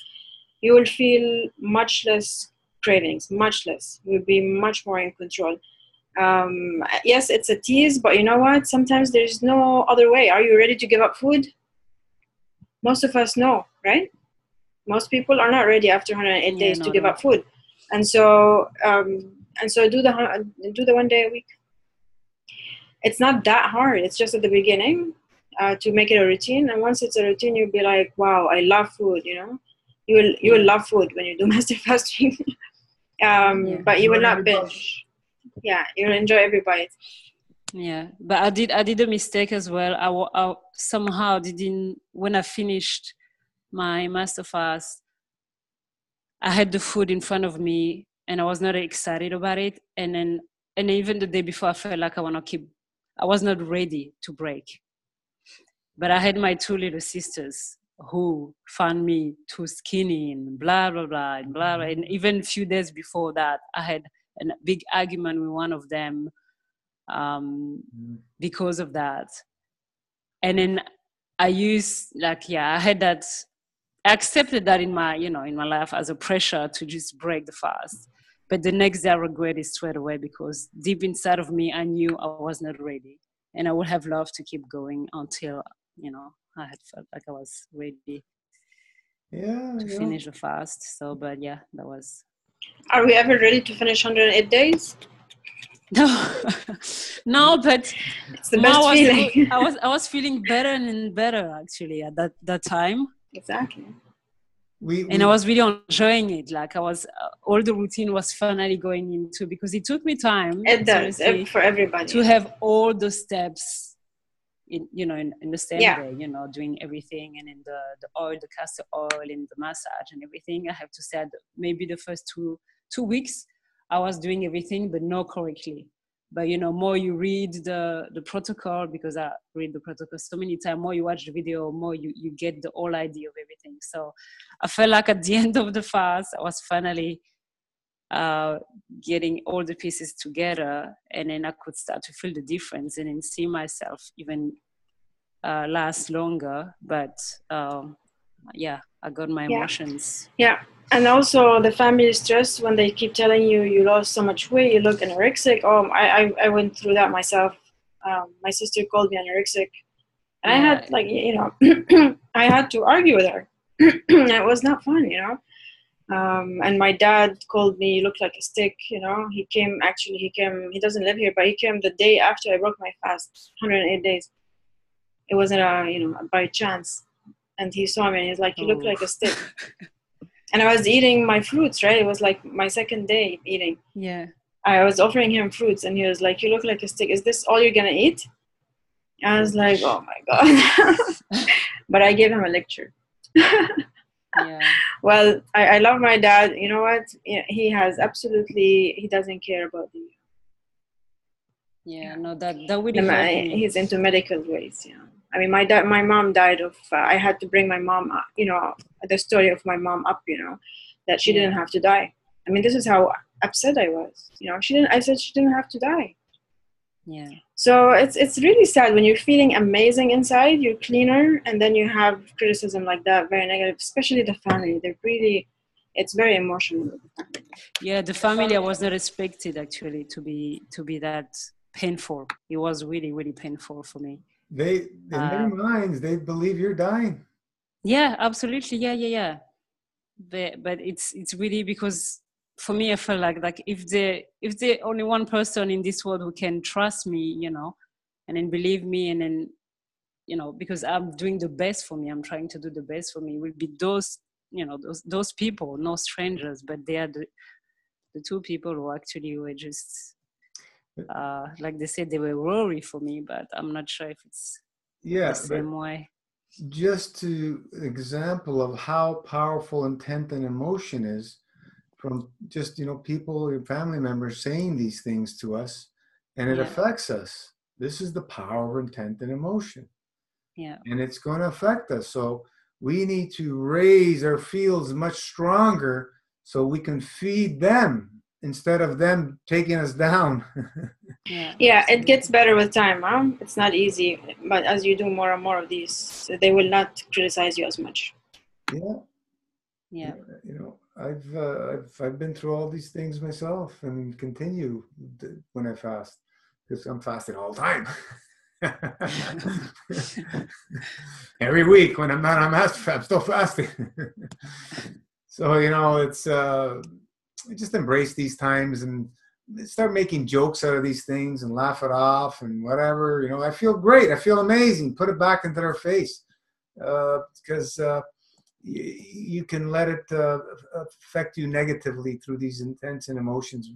you will feel much less cravings, much less. You'll be much more in control. Yes, it's a tease, but you know what? Sometimes there's no other way. Are you ready to give up food? Most of us know, right? Most people are not ready after 108 days to give up food, and so do the 1 day a week. It's not that hard. It's just at the beginning to make it a routine, and once it's a routine, you'll be like, wow, I love food. You will love food when you do master fasting. But you will not binge. Yeah, you'll enjoy every bite. Yeah, but I did a mistake as well. I somehow didn't, when I finished my master fast, I had the food in front of me and I was not excited about it. And then and even the day before, I felt like I was not ready to break. But I had my two little sisters who found me too skinny and blah, blah, blah, and blah, blah. And even a few days before that, I had a big argument with one of them because of that. And then I had that, I accepted that in my life as a pressure to just break the fast. But the next day I regret it straight away, because deep inside of me, I knew I was not ready. And I would have loved to keep going until, I had felt like I was ready to finish the fast. So, but yeah, that was. Are we ever ready to finish 108 days? No, but it's the best feeling. I was feeling better and better actually at that time. Exactly. And I was really enjoying it. Like all the routine was finally going into, because it took me time. It does for everybody to have all the steps in the same day. Doing everything, and in the oil, the castor oil, and the massage and everything. I have to say, maybe the first two weeks I was doing everything, but not correctly. But more you read the protocol, because I read the protocol so many times, more you watch the video, more you get the whole idea of everything. So I felt like at the end of the fast, I was finally getting all the pieces together, and then I could start to feel the difference and then see myself even last longer. But I got my emotions. Yeah. And also the family stress, when they keep telling you lost so much weight, you look anorexic. Oh, I went through that myself. My sister called me anorexic. And I had I had to argue with her. It was not fun, And my dad called me, you look like a stick, He came, he doesn't live here, but he came the day after I broke my fast, 108 days. It wasn't by chance. And he saw me and he's like, you look like a stick. And I was eating my fruits, right? It was like my second day eating. Yeah. I was offering him fruits and he was like, you look like a stick. Is this all you're going to eat? I was like, oh my God. But I gave him a lecture. Yeah. Well, I love my dad. You know what? He doesn't care about the. Yeah, no, that really helped me. He's into medical ways, I mean, my mom died of. I had to bring my mom, the story of my mom up, that she didn't have to die. I mean, this is how upset I was. I said she didn't have to die. Yeah. So it's really sad when you're feeling amazing inside, you're cleaner, and then you have criticism like that, very negative. Especially the family. It's very emotional. Yeah, the family I was not expected actually to be that painful. It was really, really painful for me. In their minds, they believe you're dying. Yeah, absolutely. Yeah. But it's really, because for me, I felt like if there only one person in this world who can trust me, and then believe me, and then, because I'm doing the best for me, I'm trying to do the best for me, will be those, those people, no strangers, but they are the two people who actually were just, like they said, they were worried for me, but I'm not sure if it's the same way. Just to example of how powerful intent and emotion is, from just, people, your family members saying these things to us, and it affects us. This is the power of intent and emotion. Yeah. And it's going to affect us. So we need to raise our fields much stronger so we can feed them instead of them taking us down. Yeah, it gets better with time, huh? It's not easy, but as you do more and more of these, they will not criticize you as much. Yeah. I've been through all these things myself, and continue when I fast, because I'm fasting all the time. Every week when I'm not on master, I'm still fasting. So it's I just embrace these times and start making jokes out of these things and laugh it off and whatever. I feel great. I feel amazing. Put it back into their face, because you can let it affect you negatively through these intense and emotions,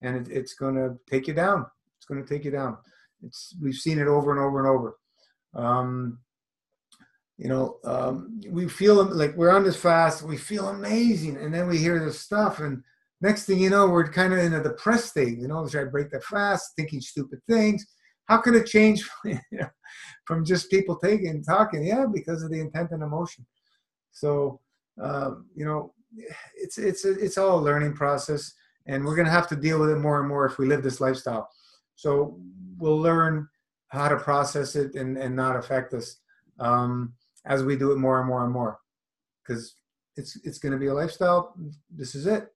and it's going to take you down. It's going to take you down. We've seen it over and over and over. We feel like we're on this fast. We feel amazing, and then we hear this stuff, and Next thing you know, we're kind of in a depressed state. Should I break that fast, thinking stupid things? How could it change from just people talking? Yeah, because of the intent and emotion. So, it's all a learning process, and we're going to have to deal with it more and more if we live this lifestyle. So we'll learn how to process it and not affect us as we do it more and more and more, because it's going to be a lifestyle. This is it.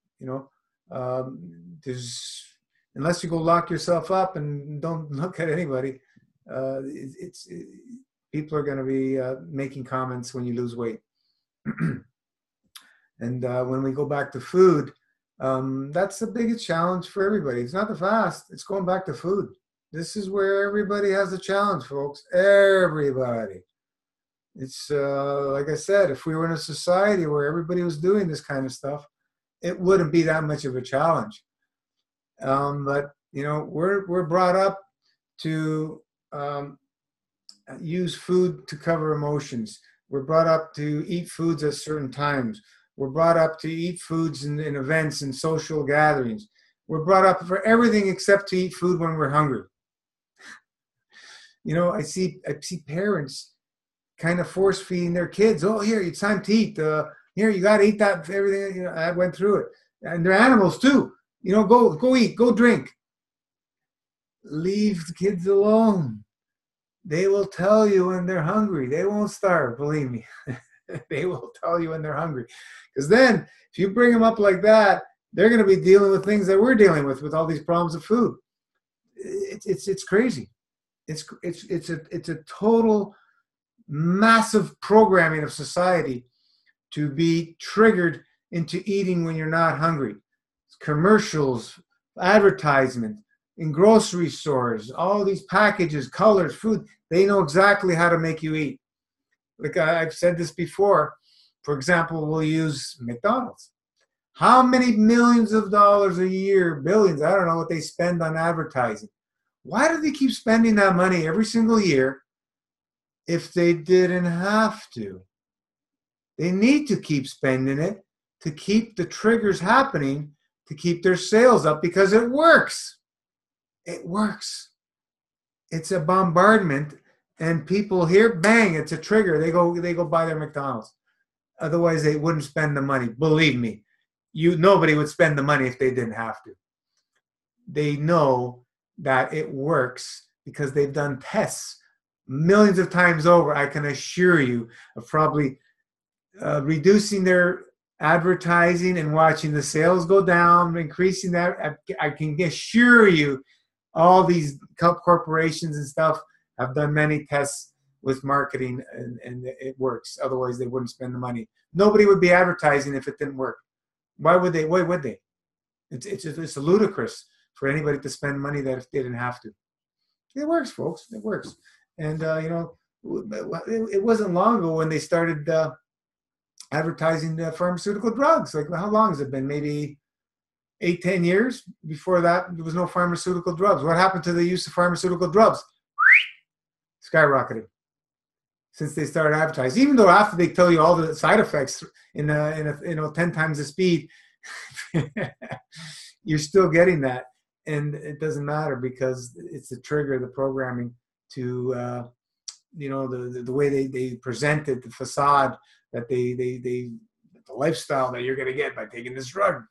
There's, unless you go lock yourself up and don't look at anybody, people are going to be making comments when you lose weight. And when we go back to food, that's the biggest challenge for everybody. It's not the fast, it's going back to food. This is where everybody has a challenge, folks. Everybody. It's like I said, if we were in a society where everybody was doing this kind of stuff, it wouldn't be that much of a challenge. But we're brought up to use food to cover emotions. We're brought up to eat foods at certain times. We're brought up to eat foods in events and social gatherings. We're brought up for everything except to eat food when we're hungry. I see parents kind of force feeding their kids. Oh, here, it's time to eat. Here, you got to eat that. Everything. I went through it, and they're animals too. Go eat, go drink. Leave the kids alone. They will tell you when they're hungry. They won't starve, believe me. They will tell you when they're hungry. Because then, if you bring them up like that, they're going to be dealing with things that we're dealing with all these problems of food. It's crazy. It's a total massive programming of society to be triggered into eating when you're not hungry. It's commercials, advertisement, in grocery stores, all these packages, colors, food, they know exactly how to make you eat. Like I've said this before, for example, we'll use McDonald's. How many millions of dollars a year, billions, I don't know what they spend on advertising. Why do they keep spending that money every single year if they didn't have to? They need to keep spending it to keep the triggers happening, to keep their sales up, because it works. It works. It's a bombardment, and people hear, bang, it's a trigger. They go buy their McDonald's. Otherwise, they wouldn't spend the money. Believe me, nobody would spend the money if they didn't have to. They know that it works because they've done tests millions of times over. I can assure you of probably reducing their advertising and watching the sales go down, increasing that. I can assure you all these corporations and stuff have done many tests with marketing, and it works. Otherwise, they wouldn't spend the money. Nobody would be advertising if it didn't work. Why would they? Why would they? It's ludicrous for anybody to spend money that if they didn't have to. It works, folks. It works. And it wasn't long ago when they started advertising pharmaceutical drugs. Like, how long has it been? Maybe 8-10 years. Before that, there was no pharmaceutical drugs. What happened to the use of pharmaceutical drugs? Skyrocketed since they started advertising. Even though after they tell you all the side effects in 10 times the speed, you're still getting that, and it doesn't matter because it's the trigger, the programming to the way they present it, the facade that the lifestyle that you're going to get by taking this drug.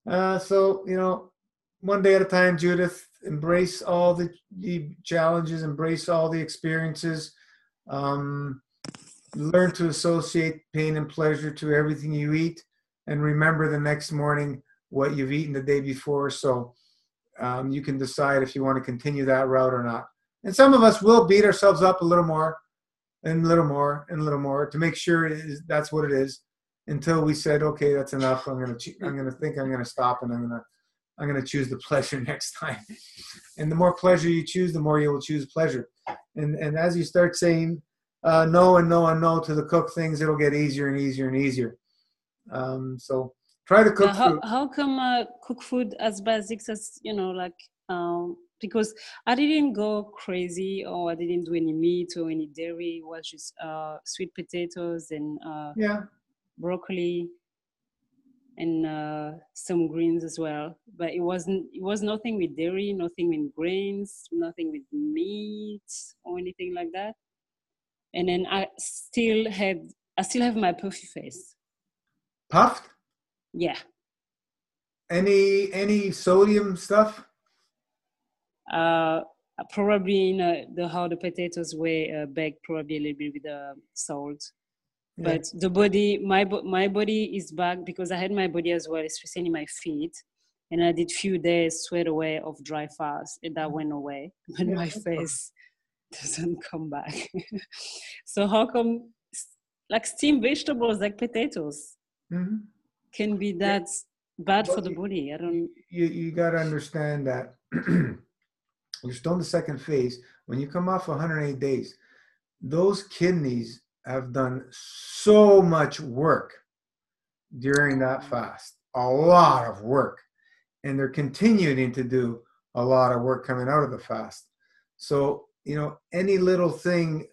So one day at a time, Judith. Embrace all the challenges, embrace all the experiences, learn to associate pain and pleasure to everything you eat, and remember the next morning what you've eaten the day before, so you can decide if you want to continue that route or not. And some of us will beat ourselves up a little more and a little more and a little more to make sure that's what it is, until we said, okay, that's enough. I'm going to stop, and I'm going to choose the pleasure next time. And the more pleasure you choose, the more you will choose pleasure. And as you start saying no and no and no to the cook things, it'll get easier and easier and easier. So try to cook food. How come cook food as basics as, because I didn't go crazy, or I didn't do any meat or any dairy. It was just sweet potatoes and broccoli. and some greens as well. But it was nothing with dairy, nothing with grains, nothing with meat or anything like that. And then I still have my puffy face. Puffed? Yeah. Any sodium stuff? Probably how the potatoes were baked, probably a little bit with salt. Yeah. But the body, my body is back because I had my body as well, especially my feet, and I did few days straight away of dry fast, and that went away. But my face doesn't come back. So how come, like steamed vegetables like potatoes, can be that bad for the body? I don't. You got to understand that. You're still in the second phase. When you come off 108 days, those kidneys have done so much work during that fast, a lot of work, and they're continuing to do a lot of work coming out of the fast. So, you know, any little thing,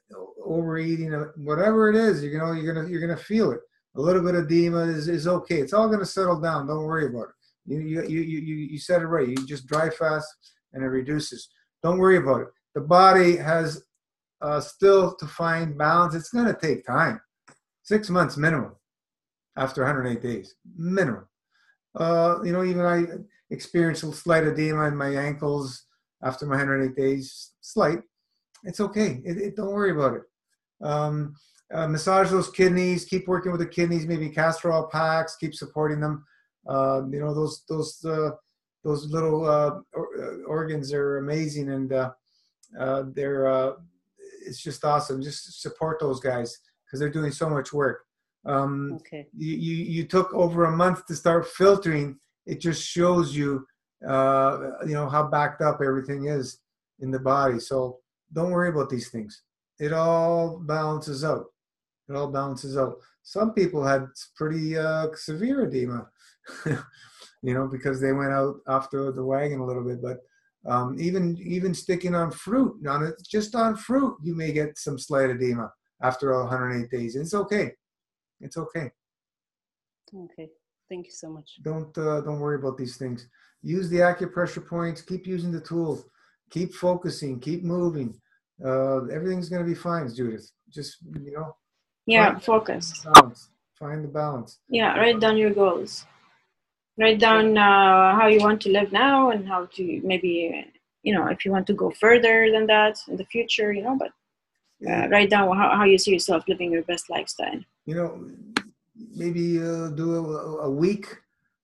overeating, whatever it is, you know, you're gonna feel it. A little bit of edema is okay. It's all gonna settle down. Don't worry about it. You said it right. You just dry fast and it reduces. Don't worry about it. The body has still to find balance. It's going to take time. 6 months minimum after 108 days. Minimum. You know, even I experienced a slight edema in my ankles after my 108 days. Slight. It's okay. Don't worry about it. Massage those kidneys. Keep working with the kidneys. Maybe castor oil packs. Keep supporting them. You know, those little organs are amazing, and they're it's just awesome. Just support those guys because they're doing so much work. Okay. You took over a month to start filtering. It just shows you, you know, how backed up everything is in the body. So don't worry about these things. It all balances out. It all balances out. Some people had pretty severe edema. You know, because they went out after the wagon a little bit. But even sticking on fruit, just on fruit, you may get some slight edema after 108 days. It's okay. It's okay. Okay. Thank you so much. Don't worry about these things. Use the acupressure points. Keep using the tools. Keep focusing. Keep moving. Everything's going to be fine, Judith. Just, you know. Yeah, focus. Find the balance. Yeah, write down your goals. Write down how you want to live now and how to maybe, you know, if you want to go further than that in the future, you know, but write down how you see yourself living your best lifestyle. You know, maybe do a week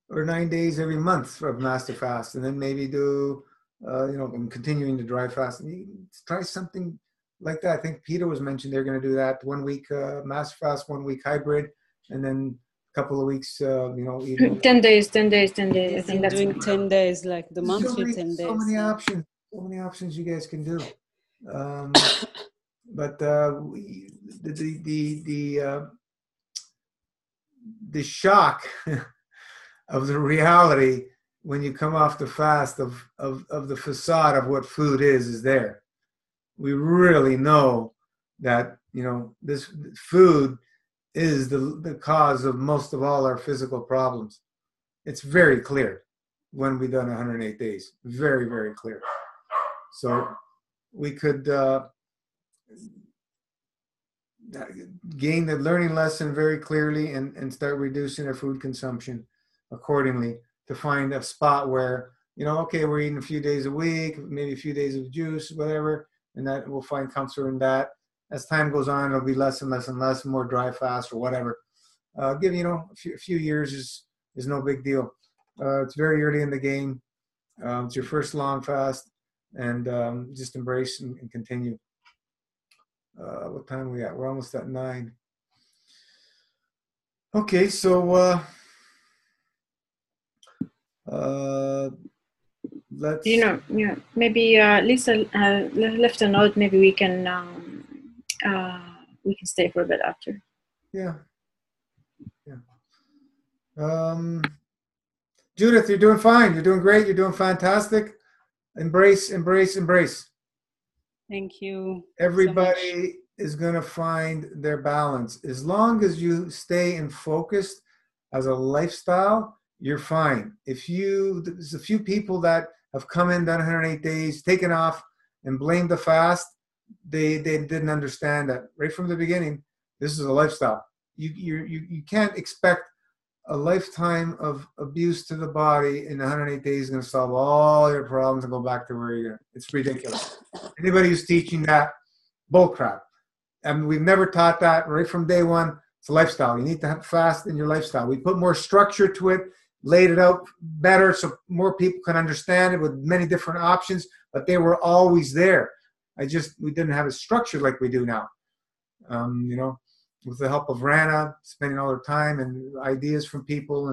or 9 days every month of master fast, and then maybe do, you know, continuing to dry fast. And you try something like that. I think Peter was mentioned they're going to do that 1 week master fast, 1 week hybrid, and then couple of weeks, you know, even 10 days. I think that's doing 10 days, like the monthly 10 days. So many options you guys can do. But the shock of the reality when you come off the fast of the facade of what food is there. We really know that, you know, this food is the cause of most of all our physical problems. It's very clear when we've done 108 days. Very, very clear. So we could gain the learning lesson very clearly and start reducing our food consumption accordingly to find a spot where, you know, okay, we're eating a few days a week, maybe a few days of juice, whatever, and that we'll find comfort in that. As time goes on, it'll be less and less and less, more dry fast or whatever. Give, you know, a few years is no big deal. It's very early in the game. It's your first long fast, and just embrace and continue. What time are we at? We're almost at 9. Okay, so let's. You know, yeah, maybe Lisa left a note. Maybe we can stay for a bit after. Yeah. Judith, you're doing fine. You're doing great. You're doing fantastic. Embrace. Thank you. Everybody is going to find their balance. As long as you stay in focused, as a lifestyle, you're fine. There's a few people that have come in, done 108 days, taken off, and blamed the fast. They didn't understand that right from the beginning. This is a lifestyle. You can't expect a lifetime of abuse to the body in 108 days is going to solve all your problems and go back to where you're going. It's ridiculous. Anybody who's teaching that, bullcrap. I mean, we've never taught that right from day one. It's a lifestyle. You need to have fast in your lifestyle. We put more structure to it, laid it out better so more people can understand it with many different options, but they were always there. We didn't have it structured like we do now. With the help of Rana, spending all her time and ideas from people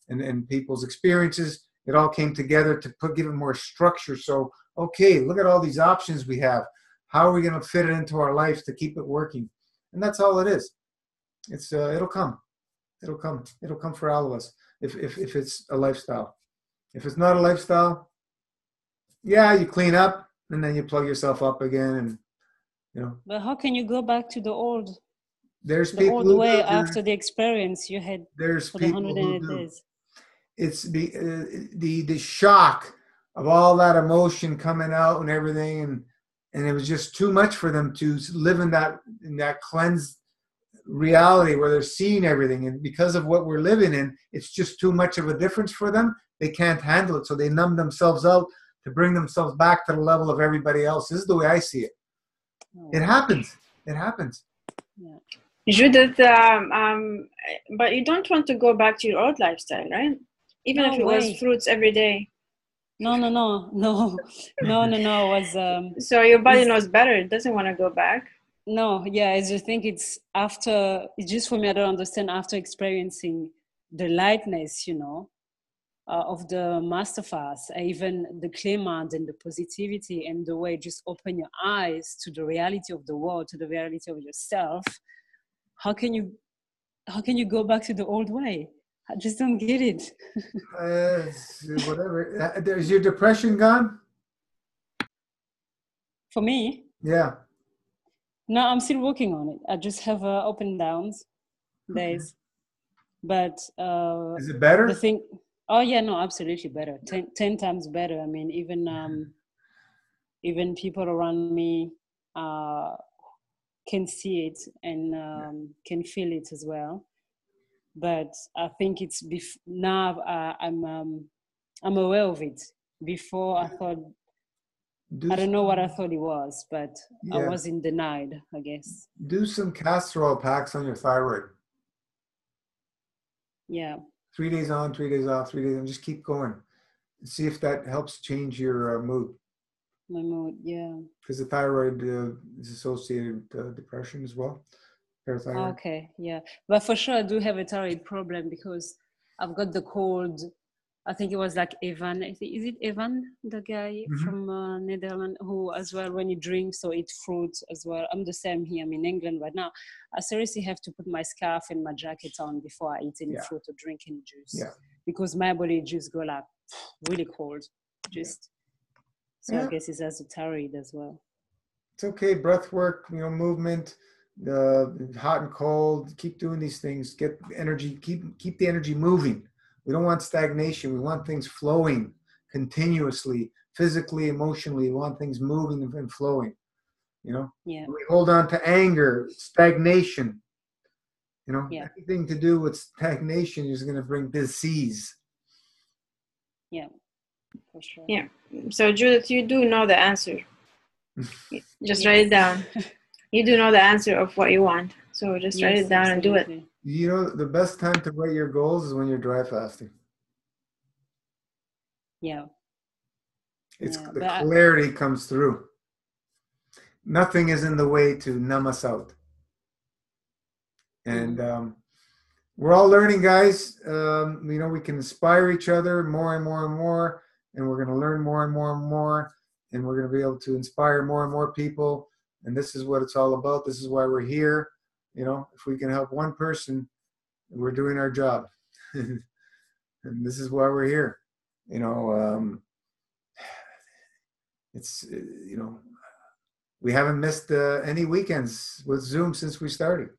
and people's experiences, it all came together to give it more structure. So, okay, look at all these options we have. How are we going to fit it into our lives to keep it working? And that's all it is. It'll come. It'll come for all of us if it's a lifestyle. If it's not a lifestyle, yeah, you clean up and then you plug yourself up again, and But how can you go back to the old? There's The people old way after the experience you had there's for the people who 108 do. days. It's the shock of all that emotion coming out and everything, and it was just too much for them to live in that cleansed reality where they're seeing everything, and because of what we're living in, it's just too much of a difference for them. They can't handle it, so they numb themselves out to bring themselves back to the level of everybody else. This is the way I see it. It happens. Yeah. Judith, but you don't want to go back to your old lifestyle, right? Even if it was fruits every day. No. Was so your body knows better. It doesn't want to go back. No, yeah, I just think it's just for me, I don't understand after experiencing the lightness, of the master fast, even the clement and the positivity and the way just open your eyes to the reality of the world, to the reality of yourself. How can you go back to the old way? I just don't get it. Whatever. Is your depression gone? For me? Yeah. No, I'm still working on it. I just have up and downs days. But is it better? The thing, oh yeah, no, absolutely better. 10 times better. I mean, even people around me can see it and can feel it as well. But I think it's now I'm aware of it. Before I thought, I don't know what I thought it was, but yeah. I wasn't denied, I guess. Do some castor oil packs on your thyroid. Yeah. 3 days on, 3 days off, 3 days on. Just keep going. See if that helps change your mood. My mood, yeah. Because the thyroid is associated with depression as well. Parathyroid. Okay, yeah. But for sure, I do have a thyroid problem because I've got the cold. I think it was like Evan. Is it Evan, the guy from Netherlands, who as well, when he drinks or eat fruit as well. I'm the same here. I'm in England right now. I seriously have to put my scarf and my jacket on before I eat any fruit or drink any juice. Yeah. Because my body just go like really cold. So I guess it's as a thyroid as well. It's okay. Breath work, movement, hot and cold. Keep doing these things. Get energy. Keep the energy moving. We don't want stagnation. We want things flowing continuously, physically, emotionally. We want things moving and flowing. Yeah. We hold on to anger, stagnation. Anything to do with stagnation is going to bring disease. Yeah, for sure. Yeah. So Judith, you do know the answer. Just write it down. You do know the answer of what you want. So just write it down and do it. The best time to write your goals is when you're dry fasting. Yeah. The clarity comes through. Nothing is in the way to numb us out. And we're all learning, guys. We can inspire each other more and more and more. And we're going to learn more and more and more. And we're going to be able to inspire more and more people. And this is what it's all about. This is why we're here. If we can help one person, we're doing our job. And this is why we're here. It's, we haven't missed any weekends with Zoom since we started.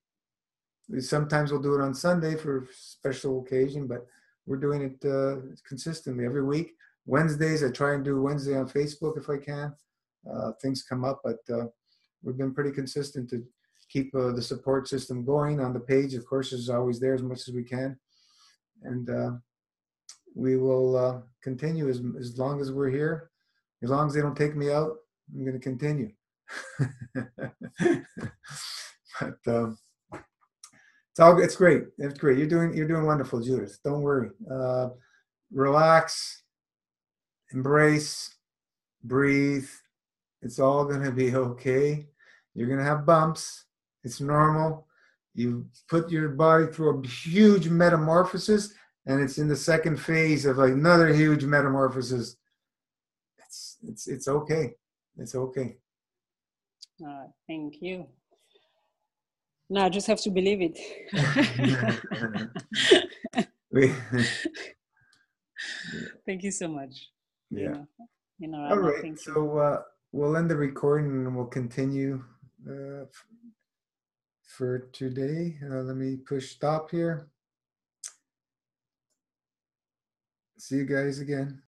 Sometimes we'll do it on Sunday for special occasion, but we're doing it consistently every week. Wednesdays, I try and do Wednesday on Facebook if I can. Things come up, but we've been pretty consistent to keep the support system going on the page. Of course, is always there as much as we can, and we will continue as long as we're here. As long as they don't take me out, I'm going to continue. But it's great. It's great. You're doing wonderful, Judith. Don't worry. Relax, embrace, breathe. It's all going to be okay. You're going to have bumps. It's normal. You put your body through a huge metamorphosis, and it's in the second phase of another huge metamorphosis. It's okay. It's okay. Thank you. Now I just have to believe it. Thank you so much. Yeah. All right. So we'll end the recording and we'll continue for today. Let me push stop here. See you guys again.